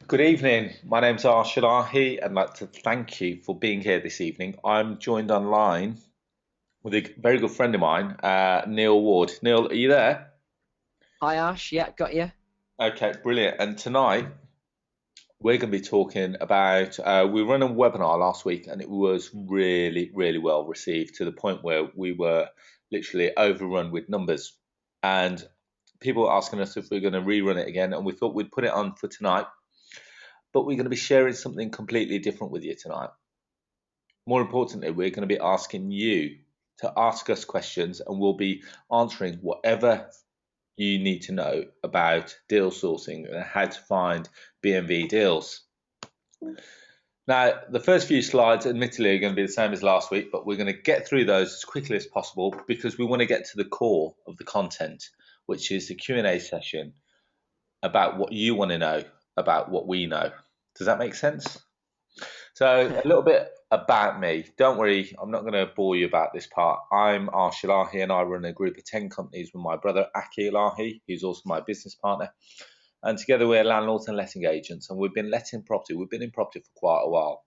Good evening. My name's Arsh Ellahi. I'd like to thank you for being here this evening. I'm joined online with a very good friend of mine, Neil Ward. Neil, are you there? Hi Ash, yeah, got you. Okay, brilliant. And tonight we're going to be talking about. We ran a webinar last week and it was really, really well received to the point where we were literally overrun with numbers. And people were asking us if we are going to rerun it again, and we thought we'd put it on for tonight. But we're going to be sharing something completely different with you tonight. More importantly, we're going to be asking you to ask us questions and we'll be answering whatever you need to know about deal sourcing and how to find BMV deals. Now, the first few slides, admittedly, are going to be the same as last week, but we're going to get through those as quickly as possible because we want to get to the core of the content, which is the Q&A session about what you want to know about what we know. Does that make sense? So a little bit about me. Don't worry, I'm not going to bore you about this part. I'm Arsh Ellahi and I run a group of 10 companies with my brother Aki Elahi, who's also my business partner. And together we're landlords and letting agents, and we've been letting property. We've been in property for quite a while.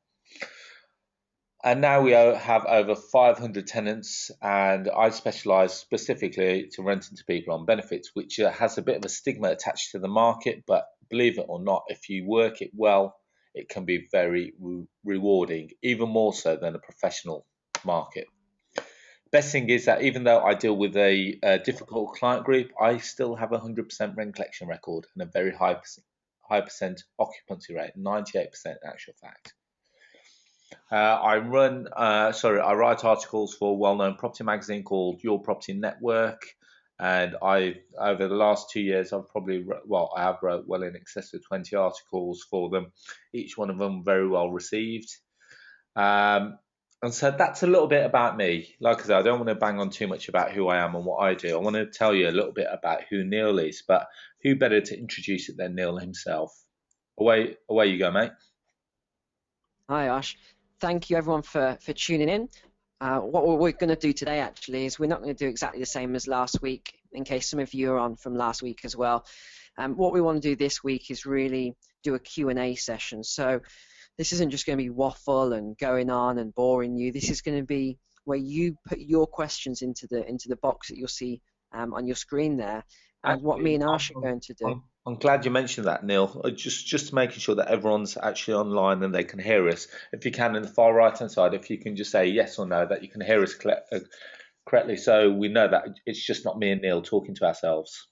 And now we have over 500 tenants, and I specialise specifically to renting to people on benefits, which has a bit of a stigma attached to the market. But believe it or not, if you work it well, it can be very rewarding, even more so than a professional market. Best thing is that even though I deal with a difficult client group, I still have a 100% rent collection record and a very high percent occupancy rate, 98% actual fact. I write articles for a well-known property magazine called Your Property Network, and over the last 2 years, I have wrote well in excess of 20 articles for them, each one of them very well received. Um, and so that's a little bit about me. Like I said, I don't want to bang on too much about who I am and what I do. I want to tell you a little bit about who Neil is, but who better to introduce it than Neil himself? Away you go, mate. Hi Ash, thank you everyone for tuning in. What we're going to do today actually is we're not going to do exactly the same as last week, in case some of you are on from last week as well. What we want to do this week is really do a Q&A session. So this isn't just going to be waffle and going on and boring you. This is going to be where you put your questions into the box that you'll see on your screen there. And what me Actually, and I'm, Ash are going to do. I'm glad you mentioned that, Neil. Just making sure that everyone's actually online and they can hear us. If you can, in the far right hand side, if you can just say yes or no, that you can hear us correctly, so we know that it's just not me and Neil talking to ourselves.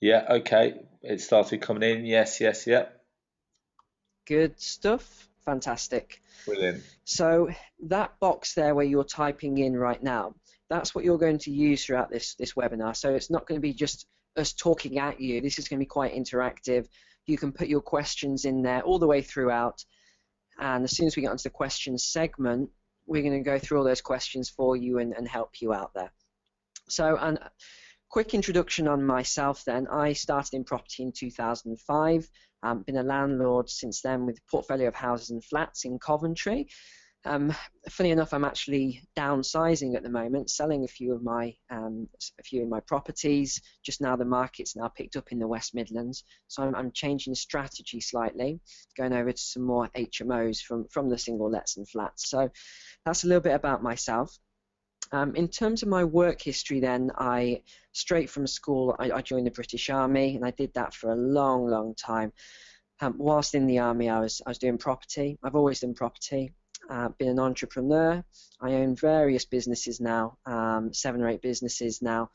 Yeah, okay. It started coming in. Yes, yes, yeah. Good stuff. Fantastic. Brilliant. So that box there where you're typing in right now, that's what you're going to use throughout this webinar. So it's not going to be just us talking at you. This is going to be quite interactive. You can put your questions in there all the way throughout. And as soon as we get onto the questions segment, we're going to go through all those questions for you and help you out there. So, and quick introduction on myself then. I started in property in 2005. Been a landlord since then with a portfolio of houses and flats in Coventry. Funny enough, I'm actually downsizing at the moment, selling a few of my properties. Just now, the market's now picked up in the West Midlands, so I'm changing strategy slightly, going over to some more HMOs from the single lets and flats. So that's a little bit about myself. In terms of my work history then, straight from school, I joined the British Army, and I did that for a long, long time. Whilst in the Army, I was doing property. I've always done property. Been an entrepreneur. I own various businesses now, 7 or 8 businesses now,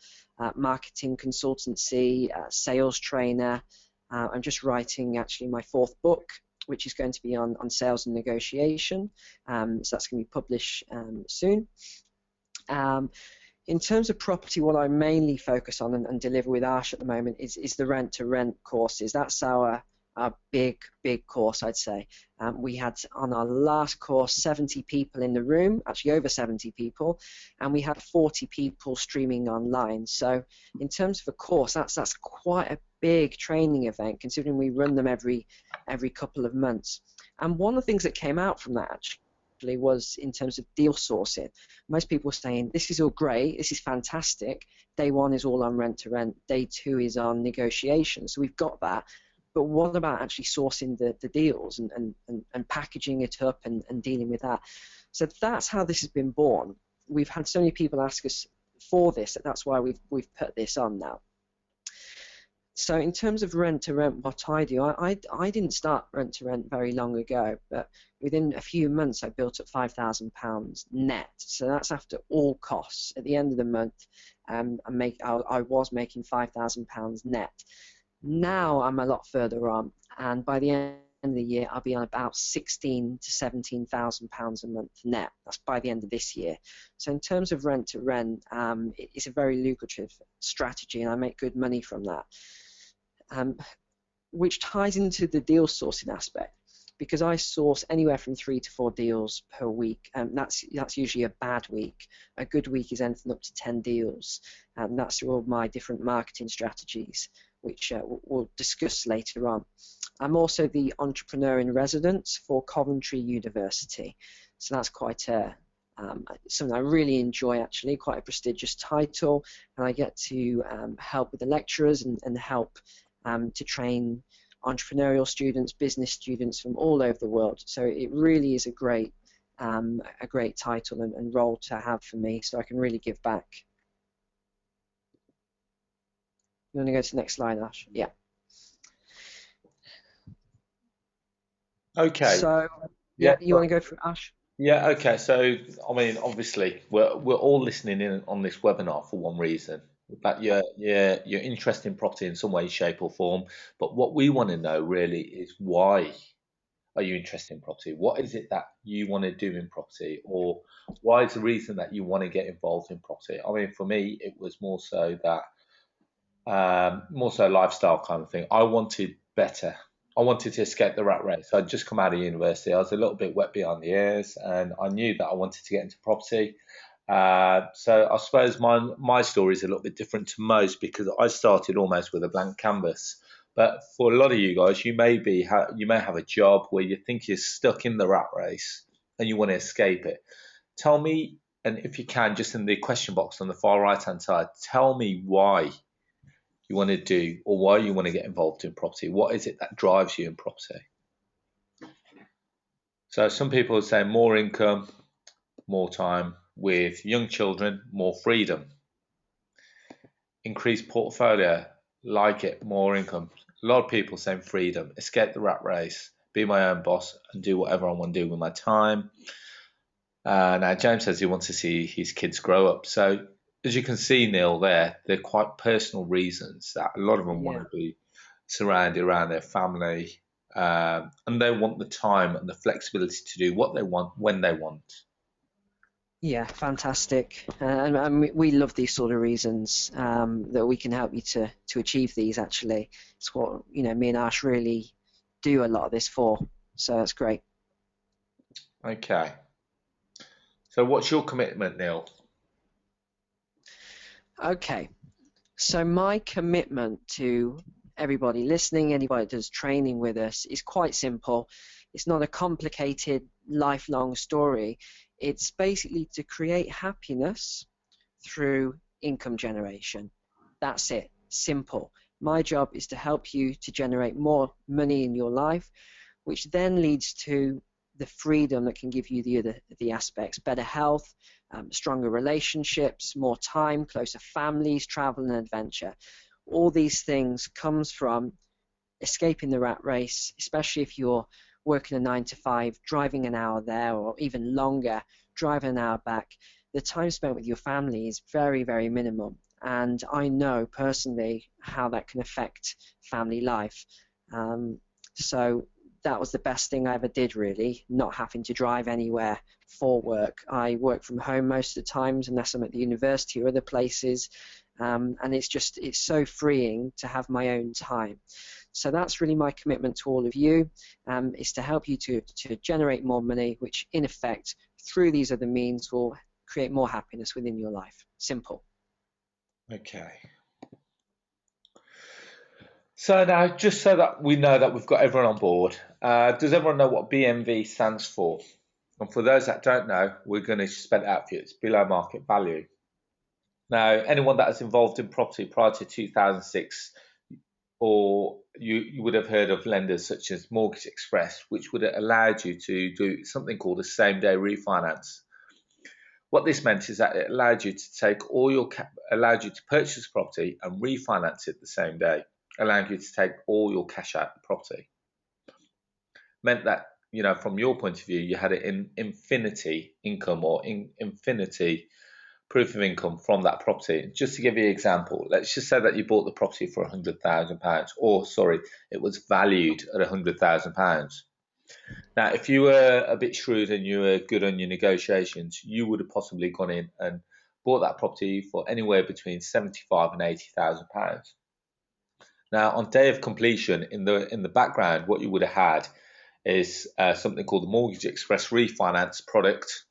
marketing consultancy, sales trainer. I'm just writing actually my 4th book, which is going to be on sales and negotiation. So that's going to be published soon. In terms of property, what I mainly focus on and deliver with Arsh at the moment is the rent-to-rent courses. That's our big course, I'd say. We had on our last course 70 people in the room, actually over 70 people, and we had 40 people streaming online. So in terms of a course, that's quite a big training event, considering we run them every couple of months. And one of the things that came out from that actually was in terms of deal sourcing. Most people were saying, this is all great, this is fantastic. Day 1 is all on rent to rent, day 2 is on negotiation. So we've got that. but what about actually sourcing the deals and packaging it up and dealing with that? So that's how this has been born. We've had so many people ask us for this, that's why we've put this on now. So in terms of rent to rent, what I do, I didn't start rent to rent very long ago, but within a few months I built up £5,000 net. So that's after all costs. At the end of the month, I was making £5,000 net. Now I'm a lot further on, and by the end of the year I'll be on about £16,000 to £17,000 a month net. That's by the end of this year. So in terms of rent to rent, it's a very lucrative strategy, and I make good money from that. Which ties into the deal sourcing aspect, because I source anywhere from 3 to 4 deals per week, and that's usually a bad week. A good week is anything up to 10 deals, and that's through all my different marketing strategies, which we'll discuss later on. I'm also the entrepreneur in residence for Coventry University, so that's quite something I really enjoy, actually, quite a prestigious title, and I get to help with the lecturers and help to train entrepreneurial students, business students from all over the world. So it really is a great title and role to have for me, so I can really give back. You want to go to the next slide, Ash? Yeah. Okay. So, Yeah. you want to go for it, Ash? Yeah. Okay. So, I mean, obviously, we're all listening in on this webinar for one reason, that you're interested in property in some way, shape, or form. But what we want to know really is, why are you interested in property? What is it that you want to do in property, or why is the reason that you want to get involved in property? I mean, for me, it was more so that more so lifestyle kind of thing. I wanted better. I wanted to escape the rat race. I'd just come out of university. I was a little bit wet behind the ears, and I knew that I wanted to get into property. So I suppose my story is a little bit different to most, because I started almost with a blank canvas. But for a lot of you guys, you may have a job where you think you're stuck in the rat race and you want to escape it. Tell me, and if you can, just in the question box on the far right hand side, tell me why you want to do, or why you want to get involved in property. What is it that drives you in property? So some people are saying more income, more time with young children, more freedom, increased portfolio, like it, more income. A lot of people saying freedom, escape the rat race, be my own boss, and do whatever I want to do with my time. Now James says he wants to see his kids grow up. So as you can see, Neil, they're quite personal reasons that a lot of them want to be surrounded around their family, and they want the time and the flexibility to do what they want when they want. Yeah, fantastic. And we love these sort of reasons, that we can help you to achieve these, actually. It's what, me and Ash really do a lot of this for. So that's great. Okay. So what's your commitment, Neil? Okay. So my commitment to everybody listening, anybody that does training with us, is quite simple. It's not a complicated, lifelong story. It's basically to create happiness through income generation. That's it. Simple. My job is to help you to generate more money in your life, which then leads to the freedom that can give you the aspects: better health, stronger relationships, more time, closer families, travel and adventure. All these things comes from escaping the rat race, especially if you're working a 9 to 5, driving an hour there, or even longer, driving an hour back. The time spent with your family is very, very minimum, and I know personally how that can affect family life. So that was the best thing I ever did, really, not having to drive anywhere for work. I work from home most of the times, unless I'm at the university or other places, and it's so freeing to have my own time. So that's really my commitment to all of you, is to help you to generate more money, which in effect, through these other means, will create more happiness within your life. Simple. Okay. So now, just so that we know that we've got everyone on board, does everyone know what BMV stands for? And for those that don't know, we're going to spell it out for you. It's below market value. Now, anyone that is involved in property prior to 2006, or you would have heard of lenders such as Mortgage Express, which would have allowed you to do something called a same-day refinance. What this meant is that it allowed you to take all your allowed you to purchase property and refinance it the same day, allowing you to take all your cash out of the property. Meant that, you know, from your point of view, you had an infinity income or infinity proof of income from that property. Just to give you an example, let's just say that you bought the property for £100,000, or sorry, it was valued at £100,000. Now, if you were a bit shrewd and you were good on your negotiations, you would have possibly gone in and bought that property for anywhere between £75,000 and £80,000. Now, on day of completion, in the background, what you would have had is something called the Mortgage Express refinance product.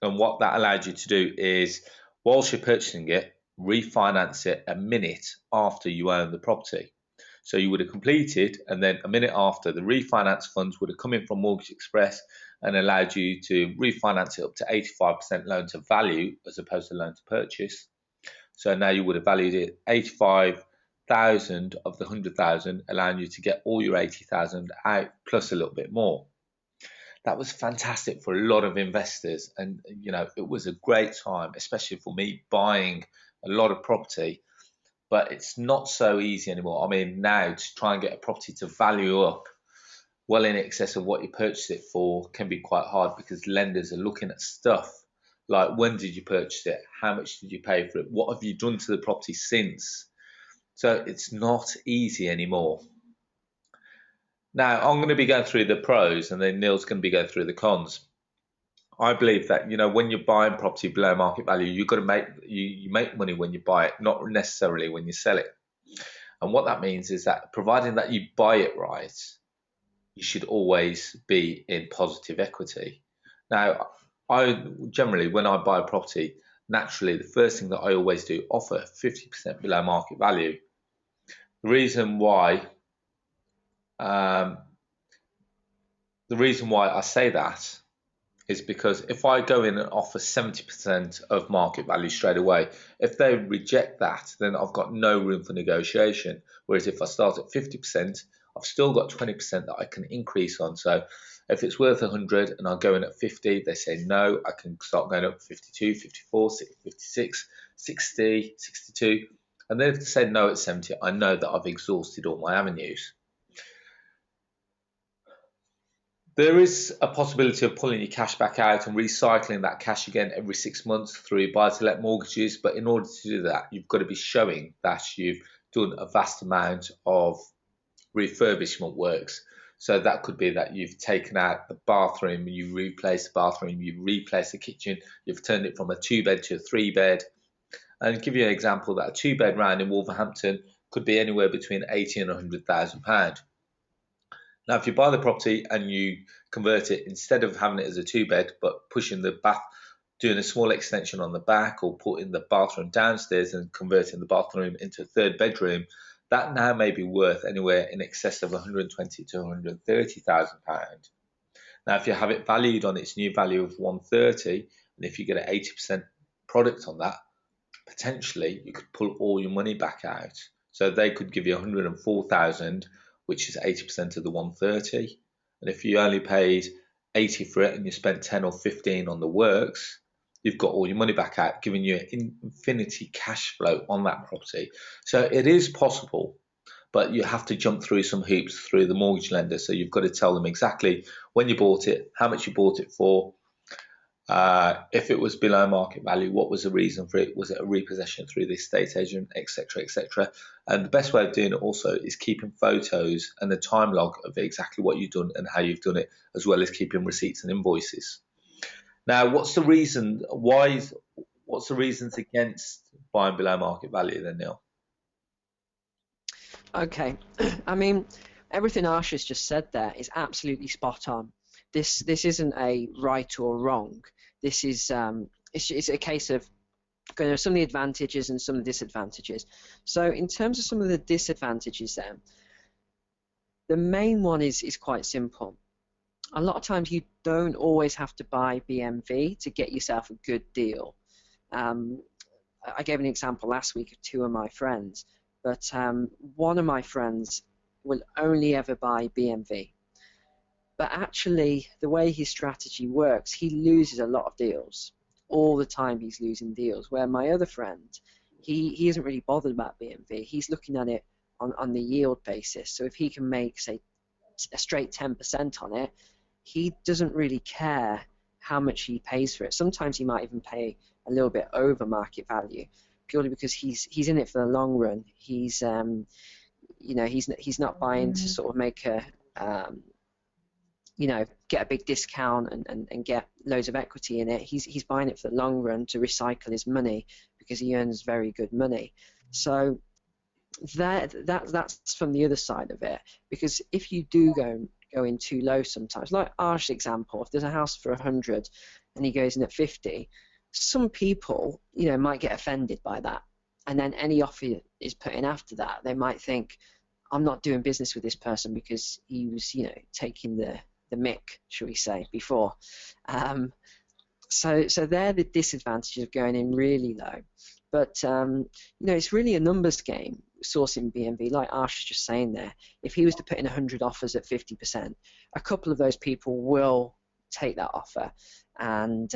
And what that allowed you to do is, whilst you're purchasing it, refinance it a minute after you own the property. So you would have completed, and then a minute after, the refinance funds would have come in from Mortgage Express and allowed you to refinance it up to 85% loan to value as opposed to loan to purchase. So now you would have valued it 85,000 of the 100,000, allowing you to get all your 80,000 out plus a little bit more. That was fantastic for a lot of investors, and you know, it was a great time, especially for me buying a lot of property. But it's not so easy anymore. I mean, now to try and get a property to value up well in excess of what you purchased it for can be quite hard, because lenders are looking at stuff like, when did you purchase it? How much did you pay for it? What have you done to the property since? So it's not easy anymore. Now, I'm going to be going through the pros, and then Neil's going to be going through the cons. I believe that, you know, when you're buying property below market value, you've got to make you make money when you buy it, not necessarily when you sell it. And what that means is that, providing that you buy it right, you should always be in positive equity. Now, I generally, when I buy a property, naturally, the first thing that I always do, offer 50% below market value. The reason why I say that is because if I go in and offer 70% of market value straight away, if they reject that, then I've got no room for negotiation. Whereas if I start at 50%, I've still got 20% that I can increase on. So if it's worth 100 and I go in at 50, they say no, I can start going up 52, 54, 56, 60, 62. And then if they say no at 70, I know that I've exhausted all my avenues. There is a possibility of pulling your cash back out and recycling that cash again every 6 months through buy-to-let mortgages. But in order to do that, you've got to be showing that you've done a vast amount of refurbishment works. So that could be that you've taken out the bathroom, you replaced the bathroom, you replaced the kitchen, you've turned it from a 2-bed to a 3-bed. And to give you an example, that a 2-bed round in Wolverhampton could be anywhere between £80,000 and £100,000. Now, if you buy the property and you convert it, instead of having it as a 2-bed, but pushing the bath, doing a small extension on the back, or putting the bathroom downstairs and converting the bathroom into a 3rd bedroom, that now may be worth anywhere in excess of £120,000 to £130,000. Now, if you have it valued on its new value of £130,000, and if you get an 80% product on that, potentially you could pull all your money back out. So they could give you £104,000, which is 80% of the 130. And if you only paid 80 for it and you spent 10 or 15 on the works, you've got all your money back out, giving you infinity cash flow on that property. So it is possible, but you have to jump through some hoops through the mortgage lender. So you've got to tell them exactly when you bought it, how much you bought it for, if it was below market value, what was the reason for it? Was it a repossession through the estate agent, etc., etc.? And the best way of doing it also is keeping photos and a time log of exactly what you've done and how you've done it, as well as keeping receipts and invoices. Now, what's the reason? What's the reasons against buying below market value then, Neil? Okay, I mean, everything Arsh has just said there is absolutely spot on. This isn't a right or wrong. This is it's a case of going to some of the advantages and some of the disadvantages. So in terms of some of the disadvantages then, the main one is quite simple. A lot of times you don't always have to buy BMV to get yourself a good deal. I gave an example last week of 2 of my friends. but one of my friends will only ever buy BMV. But actually, the way his strategy works, he loses a lot of deals. All the time he's losing deals. Where my other friend, he isn't really bothered about BMV. He's looking at it on the yield basis. So if he can make, say, a straight 10% on it, he doesn't really care how much he pays for it. Sometimes he might even pay a little bit over market value, purely because he's in it for the long run. He's not buying to sort of make a get a big discount and get loads of equity in it. He's buying it for the long run to recycle his money because he earns very good money. So that's from the other side of it, because if you do go in too low sometimes, like Arsh's example, if there's a house for 100 and he goes in at 50, some people might get offended by that, and then any offer is put in after that, they might think, I'm not doing business with this person because he was taking the mick, shall we say, before. So they're the disadvantages of going in really low. But it's really a numbers game sourcing BMV. Like Arsh was just saying there, if he was to put in 100 offers at 50%, a couple of those people will take that offer, and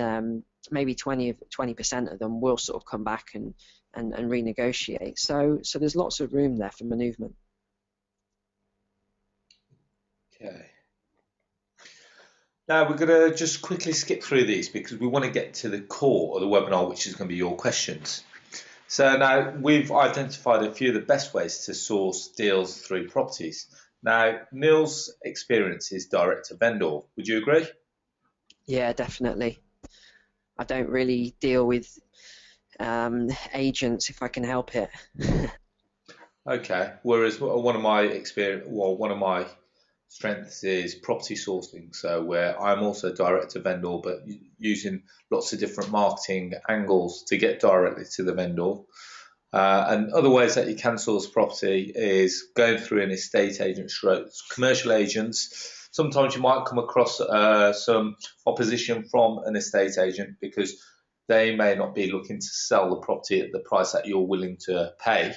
maybe 20% of them will sort of come back and renegotiate. So there's lots of room there for manoeuvement. Okay. Now we're going to just quickly skip through these because we want to get to the core of the webinar, which is going to be your questions. So now we've identified a few of the best ways to source deals through properties. Now, Neil's experience is direct to vendor. Would you agree? Yeah, definitely. I don't really deal with agents if I can help it. Okay. Whereas one of my strengths is property sourcing. So where I'm also direct to vendor, but using lots of different marketing angles to get directly to the vendor. And other ways that you can source property is going through an estate agent, commercial agents. Sometimes you might come across some opposition from an estate agent because they may not be looking to sell the property at the price that you're willing to pay,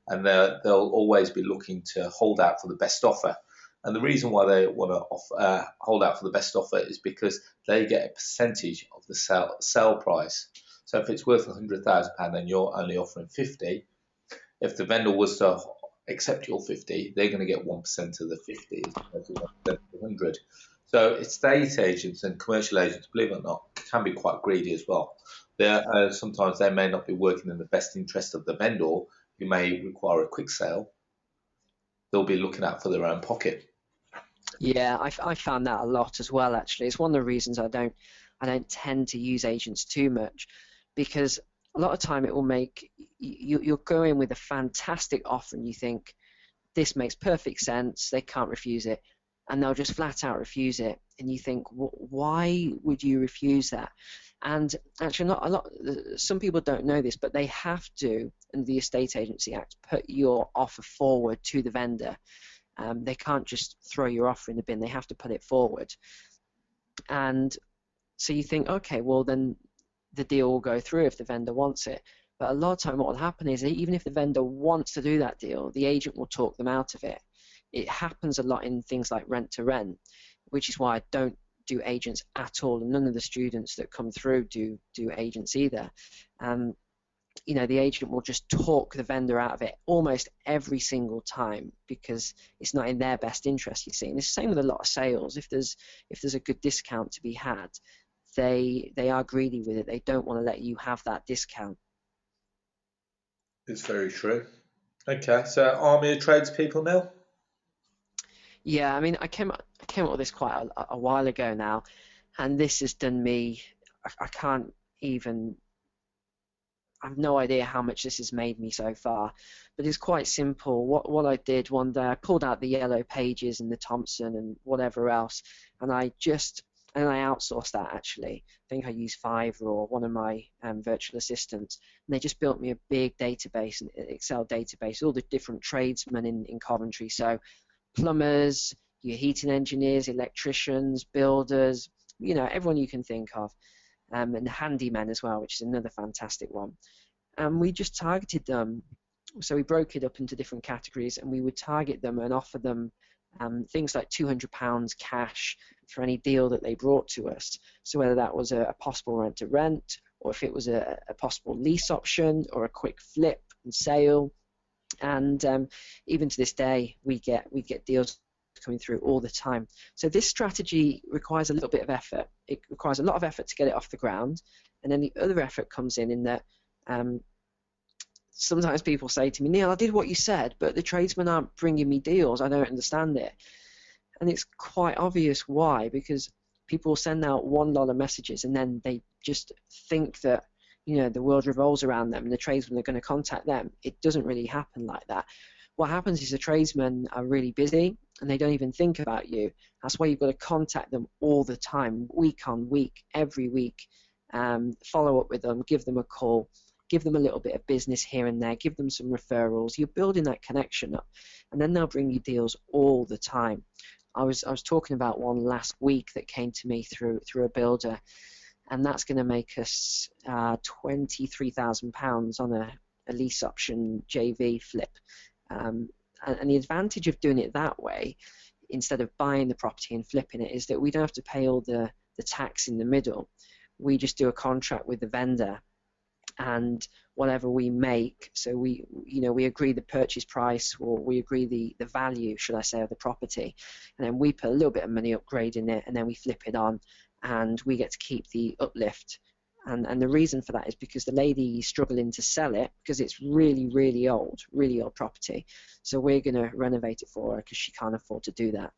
and they'll always be looking to hold out for the best offer. And the reason why they want to hold out for the best offer is because they get a percentage of the sell price. So if it's worth £100,000 and you're only offering 50, if the vendor was to accept your 50, they're going to get 1% of the 50 as opposed to 1% of the 100. So estate agents and commercial agents, believe it or not, can be quite greedy as well. Sometimes they may not be working in the best interest of the vendor, who may require a quick sale. They'll be looking out for their own pocket. Yeah, I found that a lot as well. Actually, it's one of the reasons I don't tend to use agents too much, because a lot of time it will make you'll go in with a fantastic offer and you think this makes perfect sense, they can't refuse it, and they'll just flat out refuse it, and you think, why would you refuse that? And actually, not a lot. Some people don't know this, but they have to, under the Estate Agency Act, put your offer forward to the vendor. They can't just throw your offer in the bin. They have to put it forward. And so you think, okay, well then the deal will go through if the vendor wants it. But a lot of time what will happen is that even if the vendor wants to do that deal, the agent will talk them out of it. It happens a lot in things like rent to rent, which is why I don't do agents at all, and none of the students that come through do agents either. The agent will just talk the vendor out of it almost every single time because it's not in their best interest, you see. And it's the same with a lot of sales. If there's a good discount to be had, they are greedy with it. They don't want to let you have that discount. It's very true. Okay, so army of tradespeople now. Yeah, I mean, I came up with this quite a while ago now, and this has done me. I can't even. I have no idea how much this has made me so far, but it's quite simple. What I did one day, I pulled out the Yellow Pages and the Thompson and whatever else, and I outsourced that actually. I think I used Fiverr or one of my virtual assistants, and they just built me a big database, an Excel database, all the different tradesmen in Coventry. So plumbers, your heating engineers, electricians, builders, everyone you can think of. And handymen as well, which is another fantastic one. And we just targeted them So we broke it up into different categories, and we would target them and offer them things like £200 cash for any deal that they brought to us. So whether that was a possible rent to rent, or if it was a possible lease option, or a quick flip and sale. And even to this day, we get deals coming through all the time. So this strategy requires a little bit of effort. It requires a lot of effort to get it off the ground, and then the other effort comes in that sometimes people say to me, Neil, I did what you said, but the tradesmen aren't bringing me deals. I don't understand it. And it's quite obvious why, because people send out one lot of messages and then they just think that, you know, the world revolves around them and the tradesmen are going to contact them. It doesn't really happen like that. What happens is the tradesmen are really busy and they don't even think about you. That's why you've got to contact them all the time, week on week, every week. Follow up with them, give them a call, give them a little bit of business here and there, give them some referrals. You're building that connection up, and then they'll bring you deals all the time. I was talking about one last week that came to me through a builder, and that's going to make us £23,000 on a lease option JV flip. And the advantage of doing it that way, instead of buying the property and flipping it, is that we don't have to pay all the tax in the middle. We just do a contract with the vendor, and whatever we make, so we agree the purchase price, or we agree the value, should I say, of the property, and then we put a little bit of money upgrading it, and then we flip it on, and we get to keep the uplift. And the reason for that is because the lady is struggling to sell it because it's really old property. So we're going to renovate it for her because she can't afford to do that.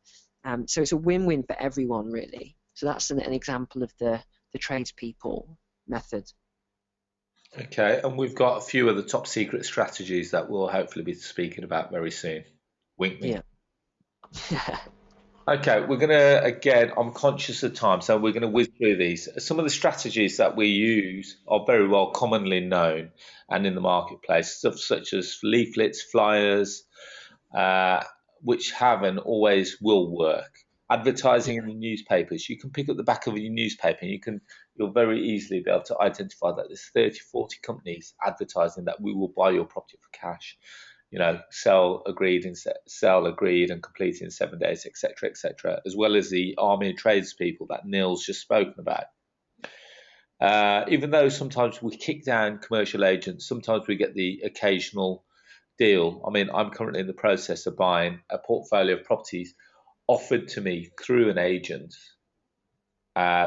So it's a win-win for everyone, really. So that's an example of the tradespeople method. Okay, and we've got a few of the top secret strategies that we'll hopefully be speaking about very soon. Wink, wink. Yeah. Okay, we're going to, again, I'm conscious of time, so we're going to whiz through these. Some of the strategies that we use are very well commonly known and in the marketplace, stuff such as leaflets, flyers, which have and always will work. Advertising in the newspapers. You can pick up the back of your newspaper and you'll very easily be able to identify that there's 30, 40 companies advertising that we will buy your property for cash. You know, sell agreed and complete in 7 days, etc., as well as the army of tradespeople that Neil's just spoken about. Even though sometimes we kick down commercial agents, sometimes we get the occasional deal. I mean, I'm currently in the process of buying a portfolio of properties offered to me through an agent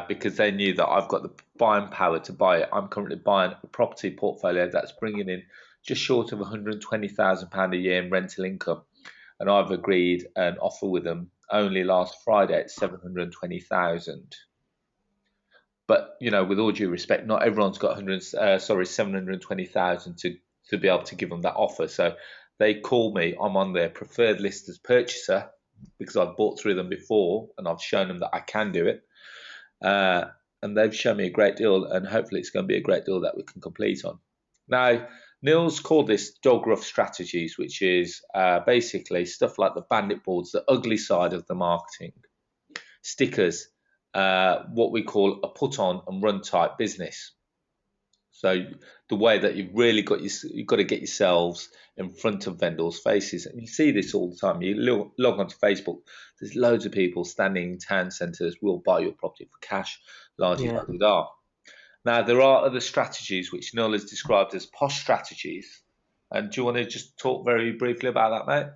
because they knew that I've got the buying power to buy it. I'm currently buying a property portfolio that's bringing in just short of £120,000 a year in rental income, and I've agreed an offer with them only last Friday at £720,000. But you know, with all due respect, not everyone's got £720,000 to be able to give them that offer. So they call me. I'm on their preferred list as purchaser because I've bought through them before and I've shown them that I can do it. And they've shown me a great deal, and hopefully it's going to be a great deal that we can complete on. Now, Neil's called this dog rough strategies, which is basically stuff like the bandit boards, the ugly side of the marketing, stickers, what we call a put on and run type business. So the way that you've really you've got to get yourselves in front of vendors' faces, and you see this all the time. You log onto Facebook, there's loads of people standing in town centres, will buy your property for cash, la-di-da-di-da. Now, there are other strategies which Neil has described as posh strategies. And do you want to just talk very briefly about that, mate?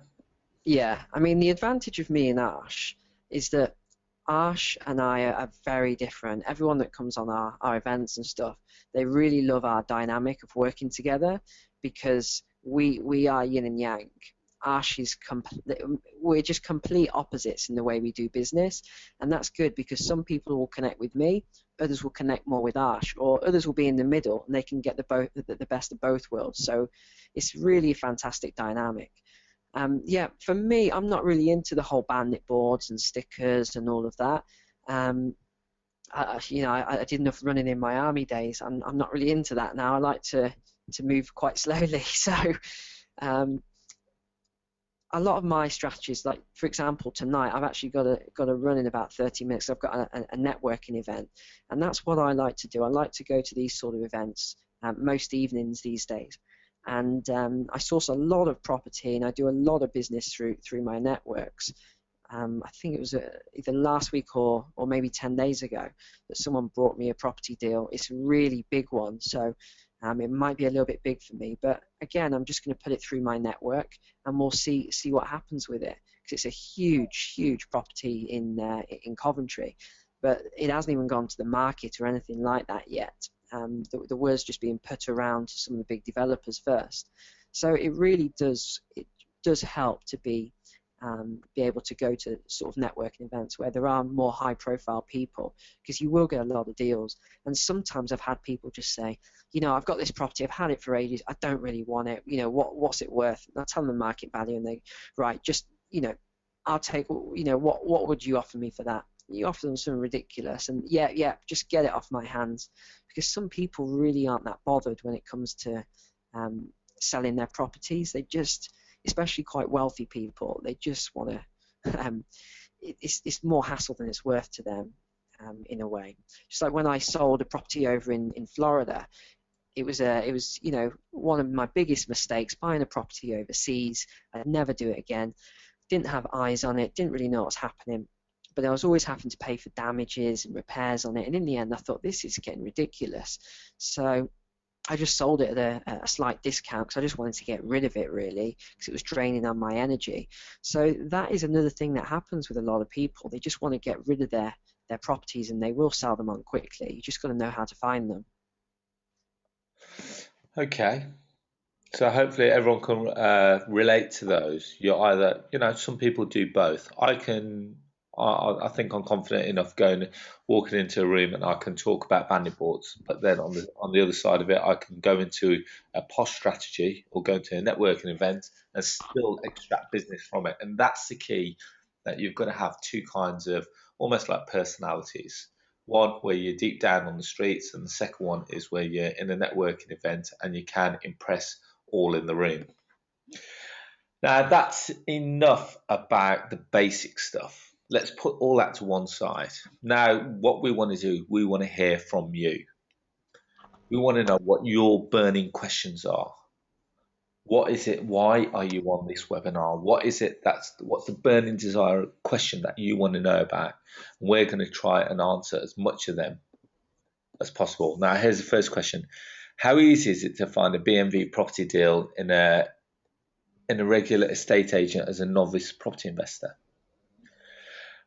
Yeah, I mean, the advantage of me and Arsh is that Arsh and I are very different. Everyone that comes on our events and stuff, they really love our dynamic of working together because we are yin and yang. Arsh is we're just complete opposites in the way we do business, and that's good because some people will connect with me, others will connect more with Arsh, or others will be in the middle and they can get the best of both worlds. So it's really a fantastic dynamic. Yeah, for me, I'm not really into the whole bandit boards and stickers and all of that. I did enough running in my army days. I'm not really into that now. I like to move quite slowly. So a lot of my strategies, like for example tonight, I've actually got to run in about 30 minutes. I've got a networking event, and that's what I like to do. I like to go to these sort of events most evenings these days. and I source a lot of property, and I do a lot of business through my networks. I think it was either last week or maybe 10 days ago that someone brought me a property deal. It's a really big one, so it might be a little bit big for me. But again, I'm just going to put it through my network, and we'll see what happens with it, because it's a huge property in Coventry, but it hasn't even gone to the market or anything like that yet. The word's just being put around to some of the big developers first. So it does help to be able to go to sort of networking events where there are more high profile people, because you will get a lot of deals. And sometimes I've had people just say, I've got this property, I've had it for ages, I don't really want it, what's it worth? And I tell them the market value, and they, right, just, I'll take, what would you offer me for that? You offer them something ridiculous, and yeah, just get it off my hands, because some people really aren't that bothered when it comes to selling their properties. They just, especially quite wealthy people, they just want to. It's more hassle than it's worth to them, in a way. Just like when I sold a property over in Florida, it was one of my biggest mistakes, buying a property overseas. I'd never do it again. Didn't have eyes on it, didn't really know what's happening, but I was always having to pay for damages and repairs on it. And in the end, I thought, this is getting ridiculous. So I just sold it at a slight discount, because I just wanted to get rid of it, really, because it was draining on my energy. So that is another thing that happens with a lot of people. They just want to get rid of their properties, and they will sell them on quickly. You just got to know how to find them. Okay. So hopefully everyone can relate to those. You're either, some people do both. I think I'm confident enough walking into a room and I can talk about banding boards. But then on the other side of it, I can go into a posh strategy or go into a networking event and still extract business from it. And that's the key, that you've got to have two kinds of almost like personalities. One where you're deep down on the streets, and the second one is where you're in a networking event and you can impress all in the room. Now, that's enough about the basic stuff. Let's put all that to one side. Now, what we want to do, we want to hear from you. We want to know what your burning questions are. What is it? Why are you on this webinar? What is it? What's the burning desire question that you want to know about? We're going to try and answer as much of them as possible. Now, here's the first question. How easy is it to find a BMV property deal in a regular estate agent as a novice property investor?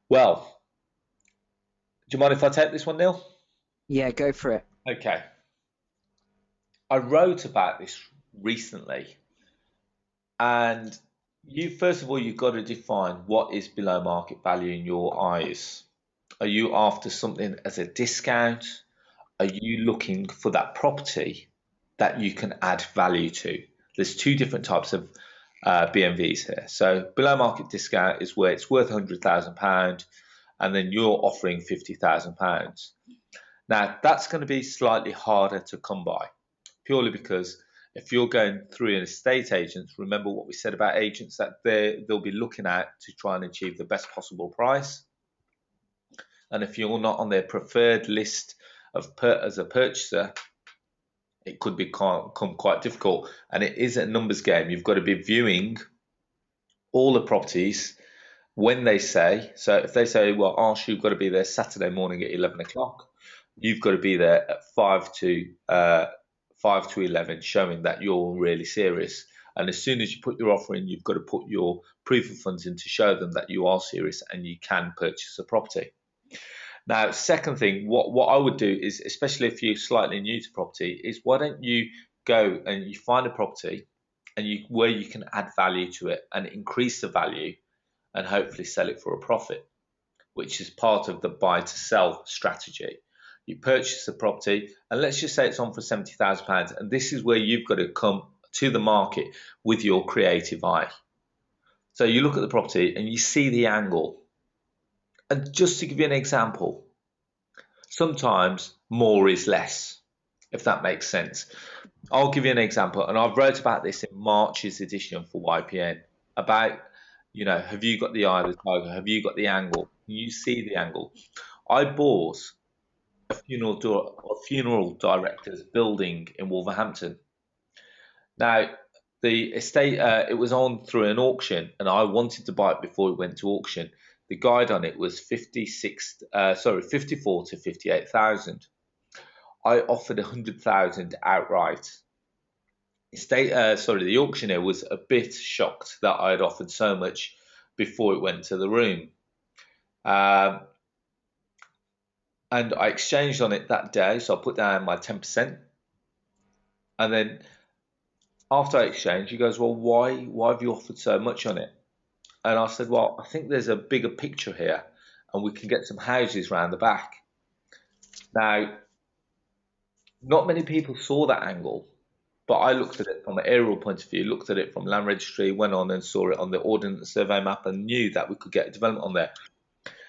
Well, do you mind if I take this one, Neil? Yeah, go for it. Okay. I wrote about this recently, and first of all, you've got to define what is below market value in your eyes. Are you after something as a discount? Are you looking for that property that you can add value to? There's two different types of BMVs here. So below market discount is where it's worth £100,000 and then you're offering £50,000. Now that's going to be slightly harder to come by, purely because if you're going through an estate agent, remember what we said about agents, that they'll be looking at to try and achieve the best possible price. And if you're not on their preferred list as a purchaser, it could become quite difficult. And it is a numbers game. You've got to be viewing all the properties when they say. So if they say, well, Arsh, you've got to be there Saturday morning at 11 o'clock, you've got to be there at 5 to 11, showing that you're really serious. And as soon as you put your offer in, you've got to put your proof of funds in to show them that you are serious and you can purchase a property. Now, second thing, what I would do is, especially if you're slightly new to property, is why don't you go and you find a property and where you can add value to it and increase the value and hopefully sell it for a profit, which is part of the buy to sell strategy. You purchase the property and let's just say it's on for £70,000, and this is where you've got to come to the market with your creative eye. So you look at the property and you see the angle. And just to give you an example, sometimes more is less, if that makes sense. I'll give you an example, and I've wrote about this in March's edition for YPN, about, have you got the eye of the tiger? Have you got the angle? You see the angle. I bought a funeral director's building in Wolverhampton. Now, the estate, it was on through an auction, and I wanted to buy it before it went to auction. The guide on it was 54 to 58,000. I offered 100,000 outright. The auctioneer was a bit shocked that I had offered so much before it went to the room. Um, and I exchanged on it that day, so I put down my 10%. And then after I exchanged, he goes, "Well, why have you offered so much on it?" And I said, "Well, I think there's a bigger picture here, and we can get some houses round the back." Now, not many people saw that angle, but I looked at it from an aerial point of view, looked at it from land registry, went on and saw it on the ordnance survey map, and knew that we could get development on there.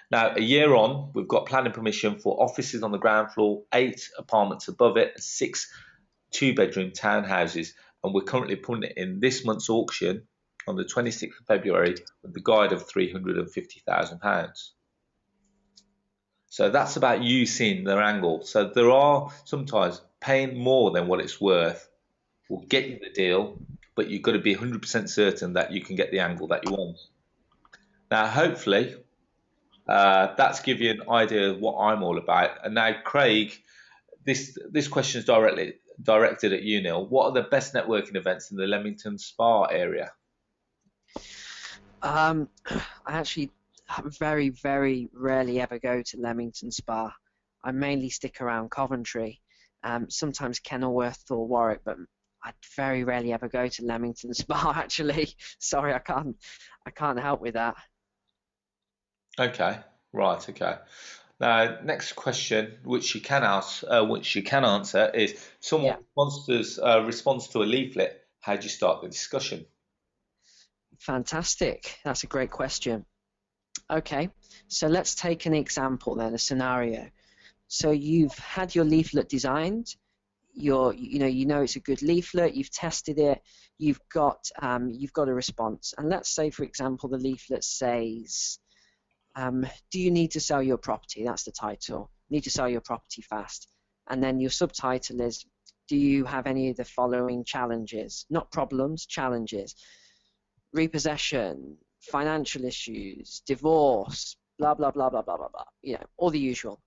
Now, a year on, we've got planning permission for offices on the ground floor, 8 apartments above it, and 6 two-bedroom townhouses, and we're currently putting it in this month's auction on the 26th of February with the guide of £350,000. So that's about you seeing their angle. So there are sometimes paying more than what it's worth will get you the deal, but you've got to be 100% certain that you can get the angle that you want. Now, hopefully, that's give you an idea of what I'm all about. And now, Craig, this question is directed at you, Neil. What are the best networking events in the Leamington Spa area? I actually very, very rarely ever go to Leamington Spa. I mainly stick around Coventry, sometimes Kenilworth or Warwick, but I very rarely ever go to Leamington Spa. Actually, sorry, I can't help with that. Okay, right, okay. Now, next question, which you can answer, is someone Yeah, responds to a leaflet. How do you start the discussion? fantastic. That's a great question. Okay, so let's take an example then, a scenario. So you've had your leaflet designed. You know it's a good leaflet. You've tested it. You've got a response. And let's say, for example, the leaflet says, "Do you need to sell your property?" That's the title. Need to sell your property fast. And then your subtitle is, "Do you have any of the following challenges?" Not problems, challenges. Repossession, financial issues, divorce, blah blah blah blah blah blah blah. All the usual.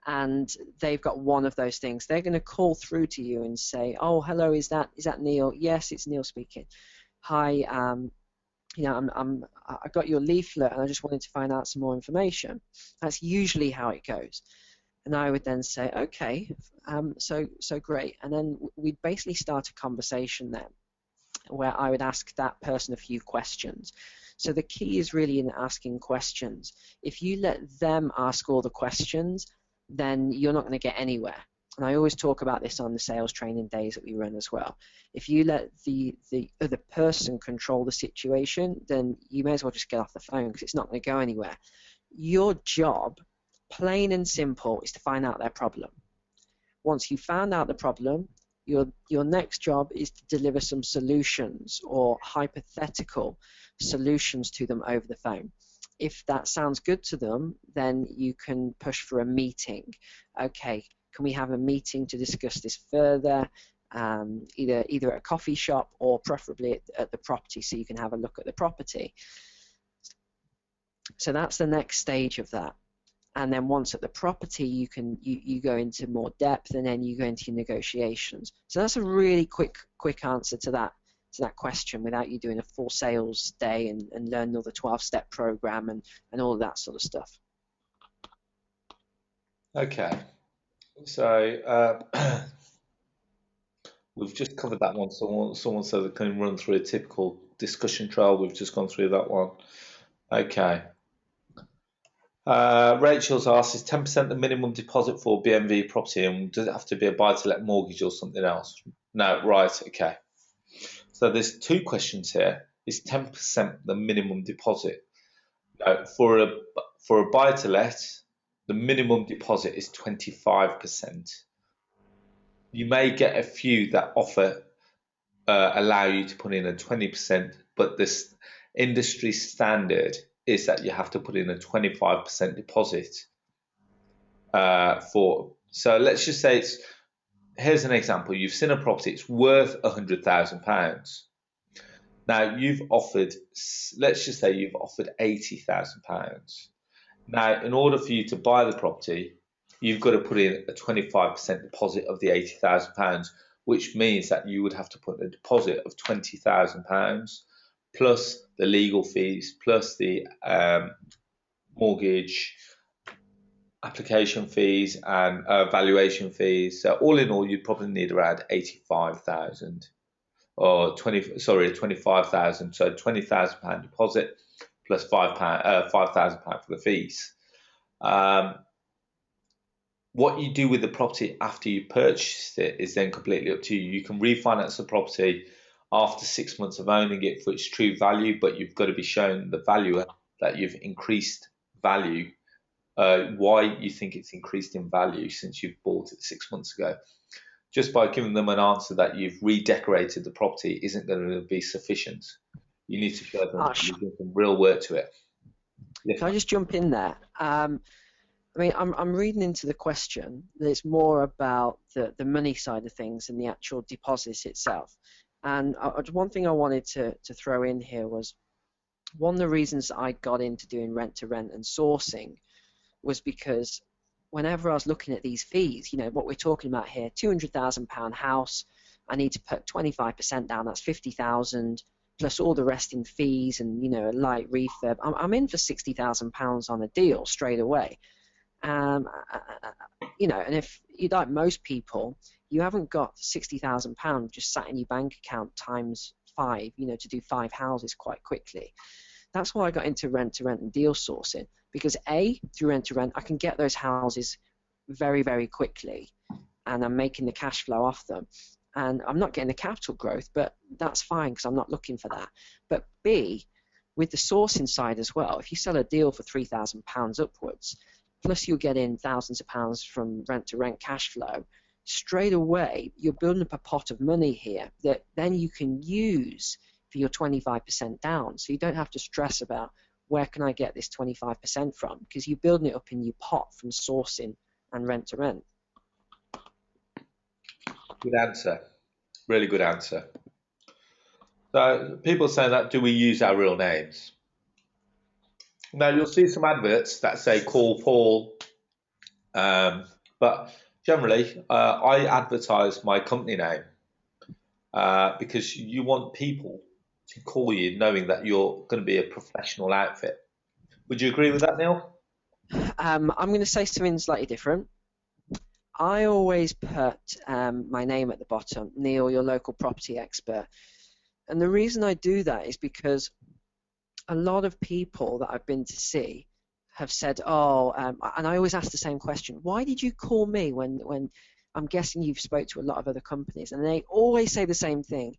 And they've got one of those things. They're going to call through to you and say, "Oh, hello, is that Neil?" "Yes, it's Neil speaking." "Hi, I got your leaflet and I just wanted to find out some more information." That's usually how it goes. And I would then say, "Okay, so great." And then we'd basically start a conversation then, where I would ask that person a few questions. So the key is really in asking questions. If you let them ask all the questions, then you're not going to get anywhere. And I always talk about this on the sales training days that we run as well. If you let the other person control the situation, then you may as well just get off the phone, because it's not going to go anywhere. Your job, plain and simple, is to find out their problem. Once you've found out the problem, your next job is to deliver some solutions or hypothetical solutions to them over the phone. If that sounds good to them, then you can push for a meeting. Okay, can we have a meeting to discuss this further? Either at a coffee shop or preferably at the property, so you can have a look at the property. So that's the next stage of that. And then once at the property, you go into more depth, and then you go into your negotiations. So that's a really quick answer to that question, without you doing a full sales day and learning all the 12-step program and all of that sort of stuff. Okay, so we've just covered that one. Someone said they can run through a typical discussion trail. We've just gone through that one. Okay. Rachel's asked, is 10% the minimum deposit for BMV property, and does it have to be a buy-to-let mortgage or something else? No, right, okay. So there's two questions here. Is 10% the minimum deposit? No, for a buy-to-let, the minimum deposit is 25%. You may get a few that offer allow you to put in a 20%, but this industry standard is that you have to put in a 25% deposit for. So let's just say here's an example. You've seen a property, it's worth £100,000. Now you've offered, let's just say you've offered £80,000. Now, in order for you to buy the property, you've got to put in a 25% deposit of the £80,000, which means that you would have to put a deposit of £20,000 plus the legal fees, plus the mortgage application fees and valuation fees. So all in all, you'd probably need around 85,000 or 25,000. So £20,000 deposit plus £5,000 for the fees. What you do with the property after you purchased it is then completely up to you. You can refinance the property after 6 months of owning it for its true value, but you've got to be shown the valuer that you've increased value, why you think it's increased in value since you've bought it 6 months ago. Just by giving them an answer that you've redecorated the property isn't going to be sufficient. You need to show them that you've done some real work to it. Can I just jump in there? I mean, I'm reading into the question that it's more about the money side of things and the actual deposit itself. And one thing I wanted to throw in here was one of the reasons I got into doing rent to rent and sourcing was because whenever I was looking at these fees, you know, what we're talking about here, £200,000 house, I need to put 25% down, that's 50,000 plus all the rest in fees and, you know, a light refurb. I'm in for £60,000 on a deal straight away. You know, and if you like most people, you haven't got £60,000 just sat in your bank account times 5, you know, to do 5 houses quite quickly. That's why I got into rent to rent and deal sourcing, because through rent to rent, I can get those houses very, very quickly, and I'm making the cash flow off them. And I'm not getting the capital growth, but that's fine because I'm not looking for that. But B, with the sourcing side as well, if you sell a deal for £3,000 upwards, plus you'll get in thousands of pounds from rent to rent cash flow, straight away you're building up a pot of money here that then you can use for your 25% down. So you don't have to stress about where can I get this 25% from, because you're building it up in your pot from sourcing and rent to rent. Good answer. Really good answer. So people saying that, do we use our real names? Now you'll see some adverts that say call Paul, but generally I advertise my company name because you want people to call you knowing that you're going to be a professional outfit. Would you agree with that, Neil? I'm going to say something slightly different. I always put my name at the bottom, Neil, your local property expert. And the reason I do that is because a lot of people that I've been to see have said, and I always ask the same question, why did you call me when I'm guessing you've spoke to a lot of other companies? And they always say the same thing.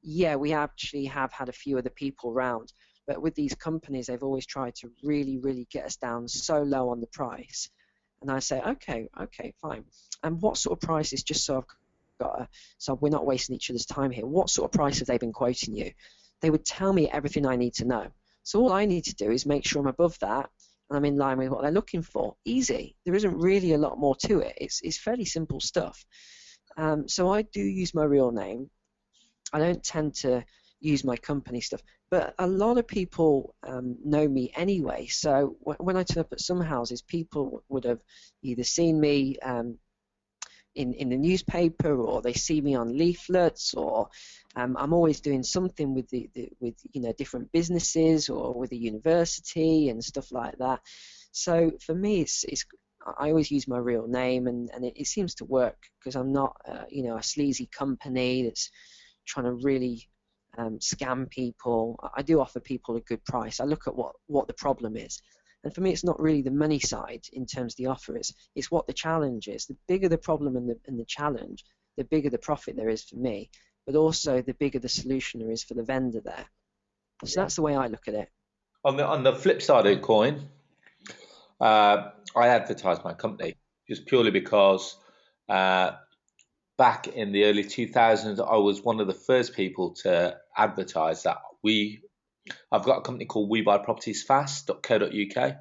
Yeah, we actually have had a few other people around, but with these companies, they've always tried to really, really get us down so low on the price. And I say, okay, fine. And what sort of prices, just so I've got, so we're not wasting each other's time here, what sort of price have they been quoting you? They would tell me everything I need to know. So all I need to do is make sure I'm above that and I'm in line with what they're looking for. Easy. There isn't really a lot more to it. It's fairly simple stuff. So I do use my real name. I don't tend to use my company stuff, but a lot of people know me anyway. So when I turn up at some houses, people would have either seen me in the newspaper, or they see me on leaflets, or I'm always doing something with with you know, different businesses or with a university and stuff like that. So for me, I always use my real name, and it seems to work because I'm not you know, a sleazy company that's trying to really scam people. I do offer people a good price. I look at what the problem is. And for me, it's not really the money side in terms of the offer. It's what the challenge is. The bigger the problem and the challenge, the bigger the profit there is for me, but also the bigger the solution there is for the vendor there. So that's the way I look at it. On the flip side of the coin, I advertise my company just purely because back in the early 2000s, I was one of the first people to advertise that I've got a company called webuypropertiesfast.co.uk,